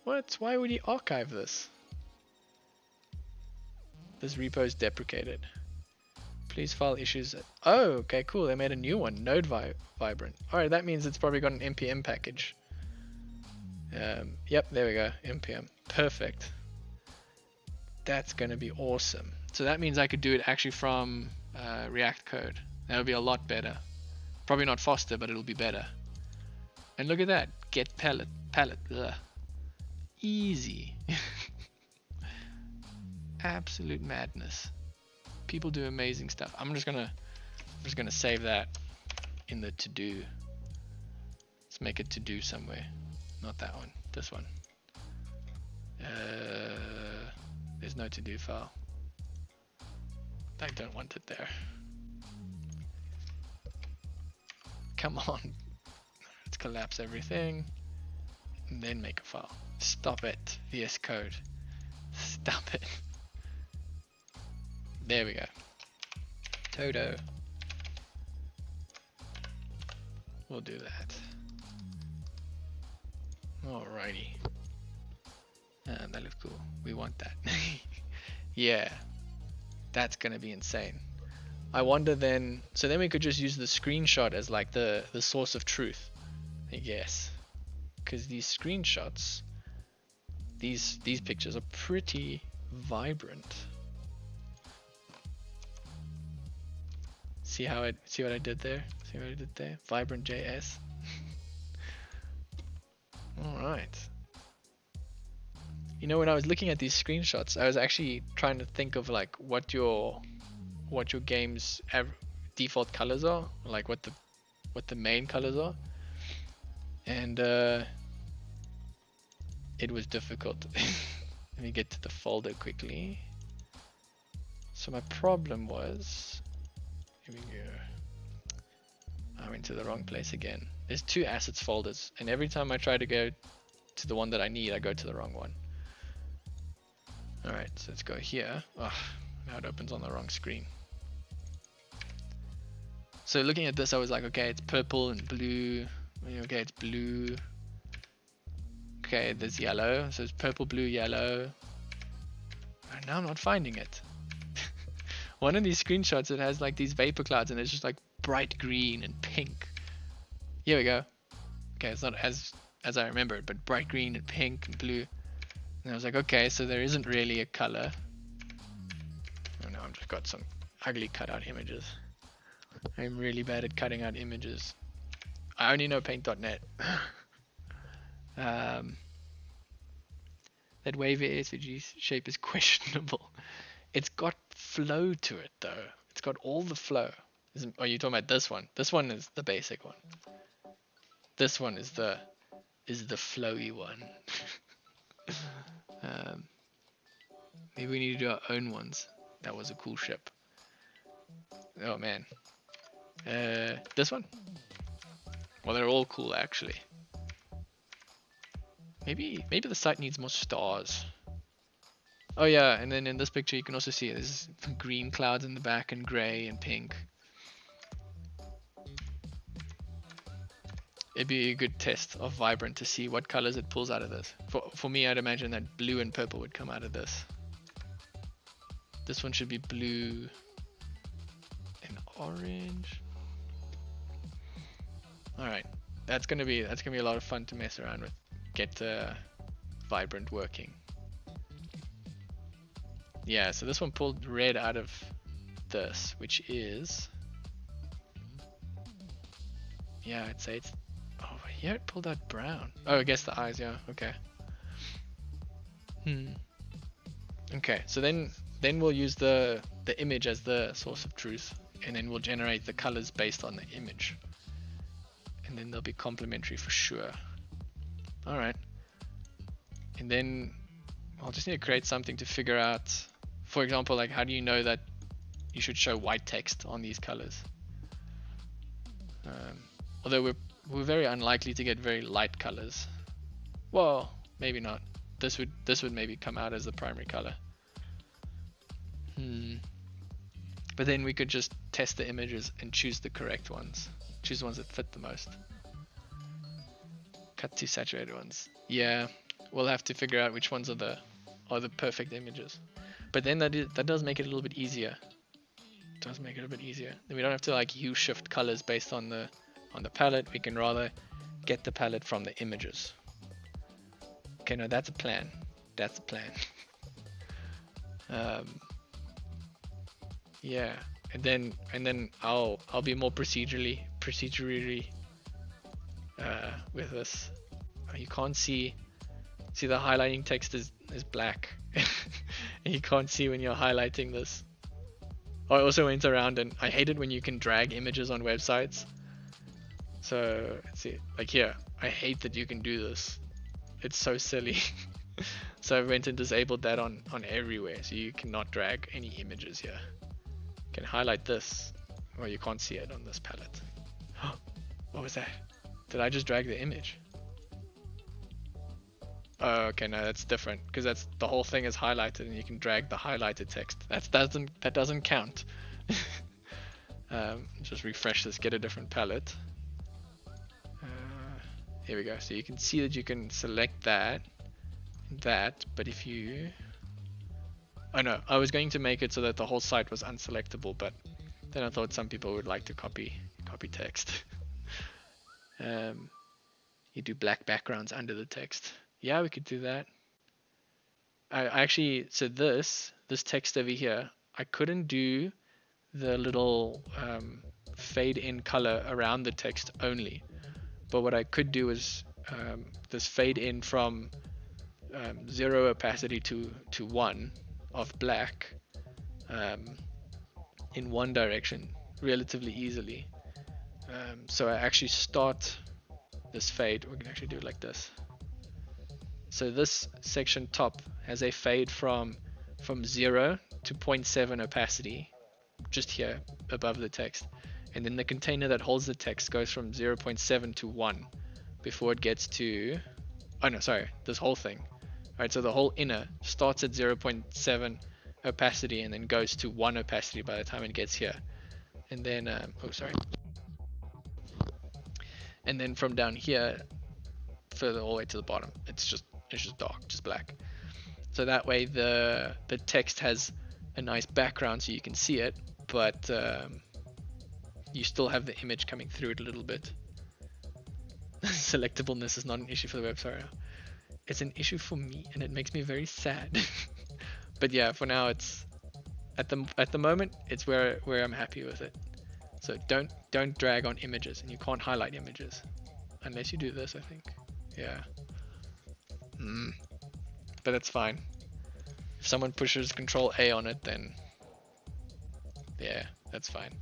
What? Why would he archive this? This repo is deprecated. Please file issues. Oh, okay, cool. They made a new one. Node Vibrant. Alright, that means it's probably got an npm package. Yep, there we go. npm. Perfect. That's gonna be awesome. So that means I could do it actually from React code. That would be a lot better. Probably not faster, but it'll be better. And look at that, get palette. Ugh. Easy. Absolute madness. People do amazing stuff. I'm just gonna save that in the to-do. Let's make it to-do somewhere. Not that one, this one. There's no to-do file. I don't want it there. Come on. Let's collapse everything and then make a file. Stop it, VS Code. Stop it. There we go. Todo. We'll do that. Alrighty. That looks cool. We want that. Yeah. That's gonna be insane. I wonder then, so then we could just use the screenshot as like the source of truth, I guess. Because these screenshots, these pictures are pretty vibrant. See what I did there? See what I did there? Vibrant JS. Alright. You know, when I was looking at these screenshots, I was actually trying to think of like what your game's default colors are, like what the main colors are, and it was difficult. Let me get to the folder quickly. So my problem was, here we go. I went to the wrong place again. There's two assets folders, and every time I try to go to the one that I need, I go to the wrong one. Alright, so let's go here. Oh, now it opens on the wrong screen. So looking at this, I was like, okay, it's purple and blue. Okay, it's blue. Okay, there's yellow. So it's purple, blue, yellow. And now I'm not finding it. One of these screenshots, it has like these vapor clouds, and it's just like bright green and pink. Here we go. Okay, it's not as I remembered, but bright green and pink and blue. And I was like, okay, so there isn't really a color. Oh no, I've just got some ugly cutout images. I'm really bad at cutting out images. I only know paint.net. That wavy SVG shape is questionable. It's got flow to it though. It's got all the flow. Are you talking about this one? This one is the basic one. This one is the flowy one. Maybe we need to do our own ones. That was a cool ship. Oh man. This one? Well, they're all cool actually. Maybe the site needs more stars. Oh yeah, and then in this picture you can also see there's green clouds in the back and gray and pink. It'd be a good test of Vibrant to see what colors it pulls out of this. For me, I'd imagine that blue and purple would come out of this. This one should be blue and orange. Alright, that's gonna be a lot of fun to mess around with. Get Vibrant working. Yeah, so this one pulled red out of this, which is, yeah, I'd say it's over here. It pulled out brown. Oh, I guess the eyes. Yeah, okay. Okay, so then we'll use the image as the source of truth, and then we'll generate the colors based on the image, and then they'll be complementary for sure. All right, and then I'll just need to create something to figure out, for example, like how do you know that you should show white text on these colors? Although we're very unlikely to get very light colors. Well, maybe not. This would maybe come out as the primary color. But then we could just test the images and choose the correct ones. Choose the ones that fit the most. Cut to saturated ones. Yeah, we'll have to figure out which ones are the perfect images. But then that does make it a little bit easier. It does make it a bit easier. Then we don't have to like hue shift colors based on the palette. We can rather get the palette from the images. Okay, no, that's a plan. That's a plan. Yeah, and then I'll be more procedurally with this. You can't see the highlighting text is black. And you can't see when you're highlighting this. I also went around, and I hate it when you can drag images on websites. So let's see, like here, I hate that you can do this. It's so silly. So I went and disabled that on everywhere, so you cannot drag any images here. You can highlight this, well, you can't see it on this palette. What was that? Did I just drag the image? Oh, okay, no, that's different, because that's the whole thing is highlighted, and you can drag the highlighted text. That doesn't count. Just refresh this, get a different palette. Here we go. So you can see that you can select that, but if you, oh no, I was going to make it so that the whole site was unselectable, but then I thought some people would like to copy text. You do black backgrounds under the text. Yeah, we could do that. I actually, so this text over here, I couldn't do the little fade in color around the text only, but what I could do is this fade in from 0 opacity to 1 of black in one direction relatively easily. So I actually start this fade, we can actually do it like this. So this section top has a fade from 0 to 0.7 opacity, just here above the text, and then the container that holds the text goes from 0.7 to 1 before it gets to, oh no, sorry, this whole thing. Alright, so the whole inner starts at 0.7 opacity and then goes to 1 opacity by the time it gets here. And then, oh sorry. And then from down here, further all the way to the bottom, it's just dark, just black. So that way the text has a nice background so you can see it, but you still have the image coming through it a little bit. Selectableness is not an issue for the website. It's an issue for me, and it makes me very sad. But yeah, for now, it's at the moment it's where I'm happy with it. So don't drag on images, and you can't highlight images unless you do this, I think. Yeah. But that's fine. If someone pushes Control A on it, then yeah, that's fine.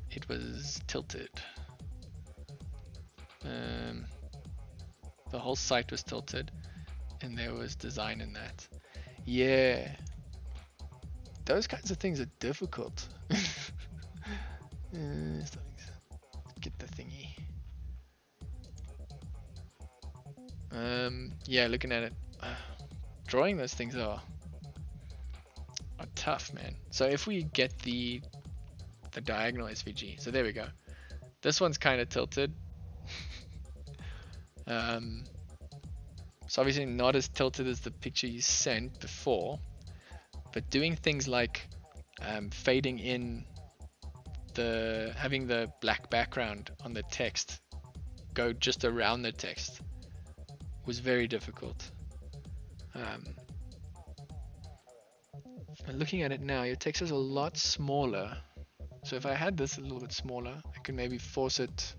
It was tilted. The whole site was tilted, and there was design in that. Yeah, those kinds of things are difficult. Get the thingy. Yeah, looking at it, drawing those things are tough, man. So if we get the diagonal SVG, so there we go. This one's kind of tilted. So obviously not as tilted as the picture you sent before, but doing things like fading in having the black background on the text go just around the text was very difficult. And looking at it now, your text is a lot smaller. So if I had this a little bit smaller, I could maybe force it.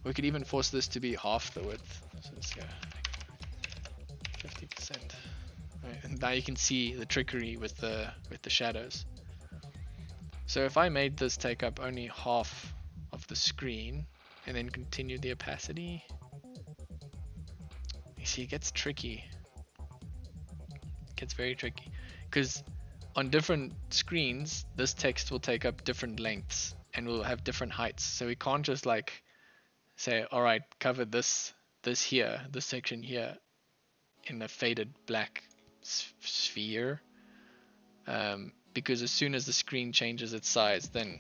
We could even force this to be half the width. So let's go 50%. Right, and now you can see the trickery with the shadows. So if I made this take up only half of the screen and then continue the opacity, you see it gets tricky. It gets very tricky because on different screens this text will take up different lengths and will have different heights. So we can't just like say, all right, cover this here, this section here in a faded black sphere, because as soon as the screen changes its size, then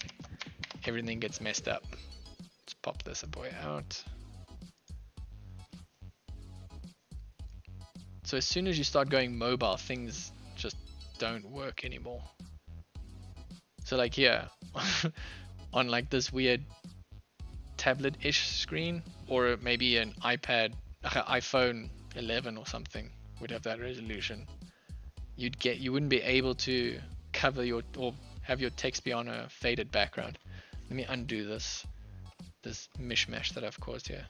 everything gets messed up. Let's pop this boy out. So as soon as you start going mobile, things just don't work anymore. So like here, on like this weird tablet-ish screen, or maybe an iPhone 11 or something would have that resolution. you wouldn't be able to cover your or have your text be on a faded background. Let me undo this mishmash that I've caused here.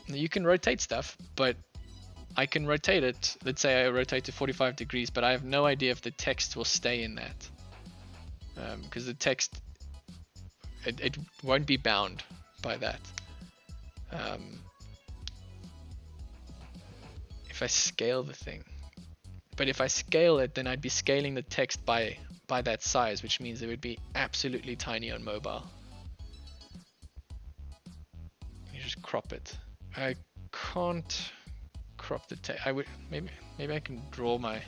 You can rotate stuff, but I can rotate it. Let's say I rotate to 45 degrees, but I have no idea if the text will stay in that, because the text it won't be bound by that. If I scale the thing, but if I scale it, then I'd be scaling the text by that size, which means it would be absolutely tiny on mobile. You just crop it. I can't crop the text. I would maybe I can draw my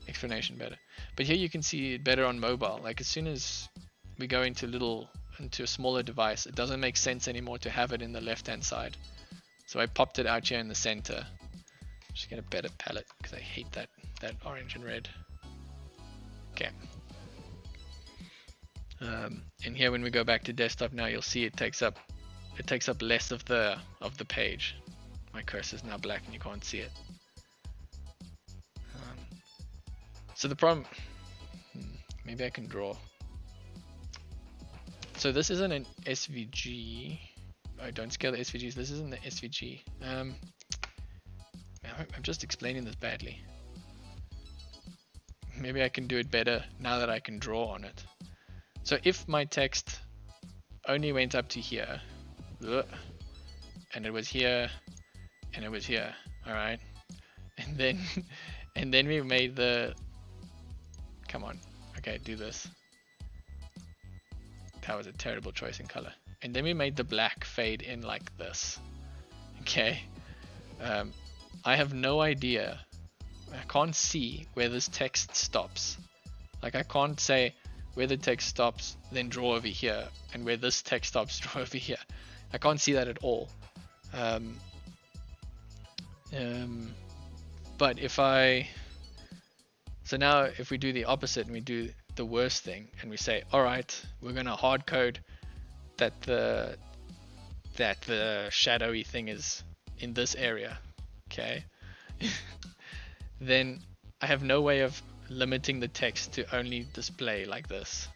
explanation better. But here you can see it better on mobile. Like as soon as we go into a smaller device, it doesn't make sense anymore to have it in the left hand side. So I popped it out here in the center. Just get a better palette because I hate that orange and red. Okay. And here when we go back to desktop now, you'll see it takes up less of the page. My cursor is now black and you can't see it. So the problem, maybe I can draw. So this isn't an SVG. I don't scale the SVGs. This isn't the SVG. I'm just explaining this badly. Maybe I can do it better now that I can draw on it. So if my text only went up to here, and it was here, and it was here, all right, and then we made the, come on, okay, do this. That was a terrible choice in color. And then we made the black fade in like this. Okay, I have no idea. I can't see where this text stops. Like I can't say where the text stops, then draw over here, and where this text stops, draw over here. I can't see that at all. But so now if we do the opposite and we do the worst thing and we say, all right, we're gonna hard code that the shadowy thing is in this area, okay? Then I have no way of limiting the text to only display like this,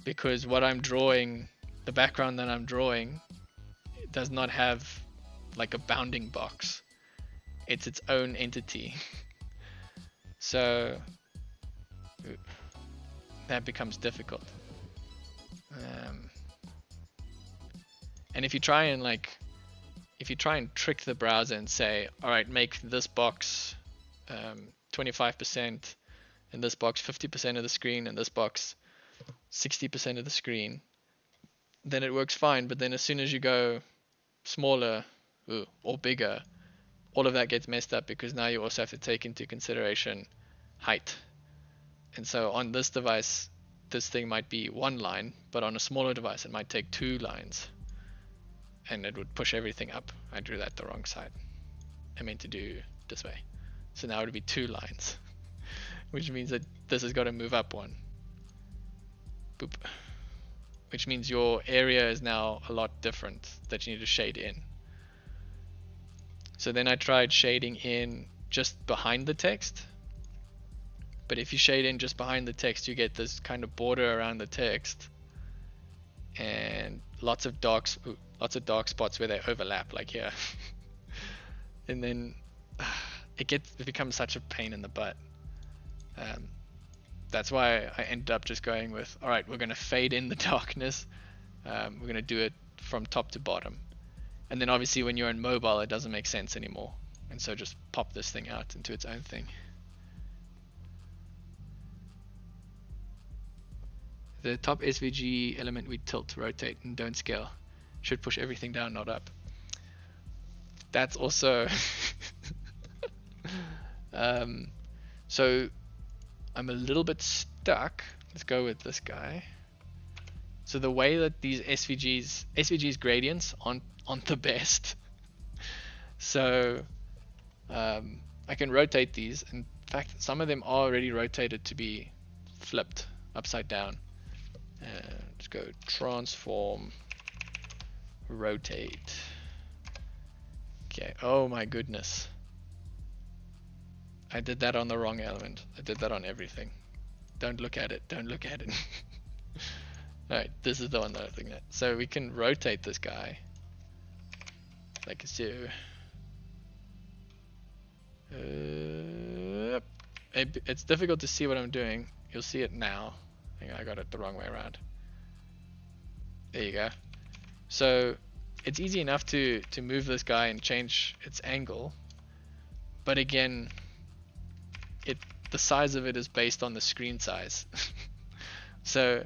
because what I'm drawing, the background that I'm drawing, it does not have like a bounding box. It's its own entity. So that becomes difficult. And if you try and trick the browser and say, all right, make this box 25% and this box 50% of the screen and this box 60% of the screen, then it works fine. But then as soon as you go smaller or bigger, all of that gets messed up, because now you also have to take into consideration height. And so on this device, this thing might be one line, but on a smaller device, it might take 2 lines. And it would push everything up. I drew that the wrong side. I meant to do this way. So now it would be 2 lines, which means that this has got to move up 1. Boop. Which means your area is now a lot different that you need to shade in. So then I tried shading in just behind the text. But if you shade in just behind the text, you get this kind of border around the text, and lots of dark spots where they overlap, like here. And then it becomes such a pain in the butt. That's why I ended up just going with, all right, we're going to fade in the darkness. We're going to do it from top to bottom. And then obviously when you're in mobile, it doesn't make sense anymore. And so just pop this thing out into its own thing. The top SVG element we tilt, rotate, and don't scale. Should push everything down, not up. That's also... so I'm a little bit stuck. Let's go with this guy. So the way that these SVG's gradients aren't the best. So I can rotate these. In fact, some of them are already rotated to be flipped upside down. Let's go transform, rotate. Okay, oh my goodness. I did that on the wrong element. I did that on everything. Don't look at it. Don't look at it. Alright, this is the one that I'm looking at. So we can rotate this guy. Like so. It's difficult to see what I'm doing. You'll see it now. I think I got it the wrong way around. There you go. So it's easy enough to move this guy and change its angle. But again, the size of it is based on the screen size. So,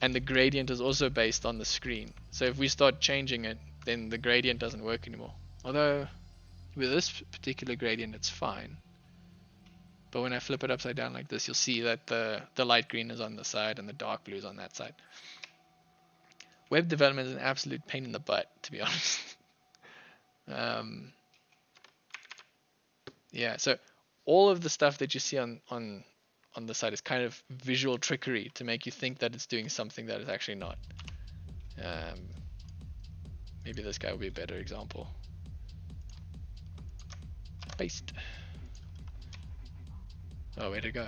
and the gradient is also based on the screen. So if we start changing it, then the gradient doesn't work anymore. Although with this particular gradient it's fine. But when I flip it upside down like this, you'll see that the light green is on the side and the dark blue is on that side. Web development is an absolute pain in the butt, to be honest. Yeah, so all of the stuff that you see on the side is kind of visual trickery to make you think that it's doing something that it's actually not. Maybe this guy will be a better example. Paste. Oh, where'd it go?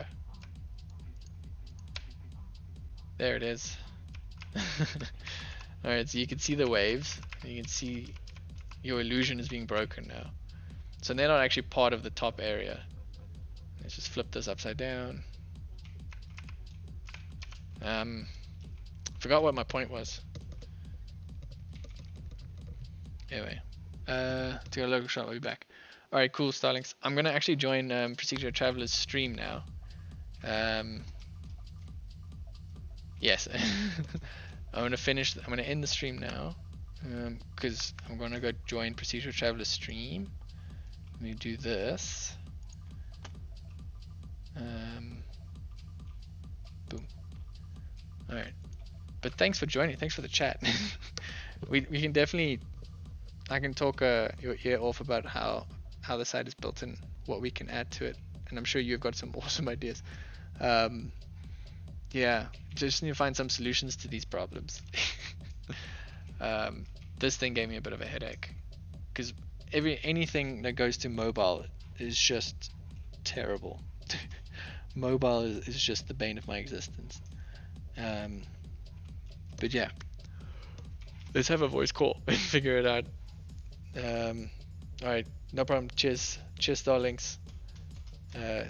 There it is. Alright, so you can see the waves. You can see your illusion is being broken now. So they're not actually part of the top area. Let's just flip this upside down. Forgot what my point was. Anyway, to go local shot, I'll be back. Alright, cool, Starlings. I'm gonna actually join Procedural Traveler's stream now. Yes. I'm gonna end the stream now. Because I'm gonna go join Procedural Traveler's stream. Let me do this. Boom. Alright. But thanks for joining, thanks for the chat. we can definitely, I can talk your ear off about how the site is built and what we can add to it. And I'm sure you've got some awesome ideas. Yeah, just need to find some solutions to these problems. This thing gave me a bit of a headache. Because anything that goes to mobile is just terrible. Mobile is just the bane of my existence. But yeah, let's have a voice call and figure it out. Alright, no problem. Cheers, Starlings.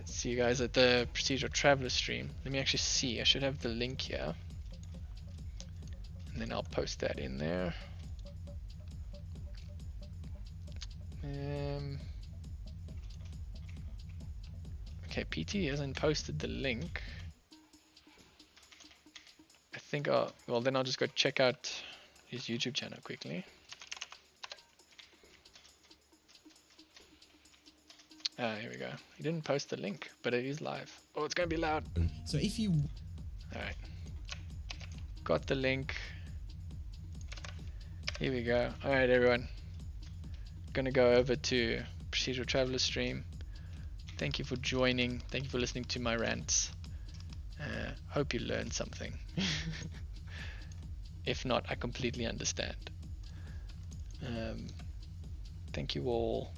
See you guys at the Procedural Traveler stream. Let me actually see. I should have the link here, and then I'll post that in there. Okay, PT hasn't posted the link. I think well then I'll just go check out his YouTube channel quickly. Here we go. He didn't post the link, but it is live. Oh, it's gonna be loud. So if you... Alright. Got the link. Here we go. Alright everyone. Gonna go over to Procedural Traveler stream. Thank you for joining. Thank you for listening to my rants. Hope you learned something. If not, I completely understand. Thank you all.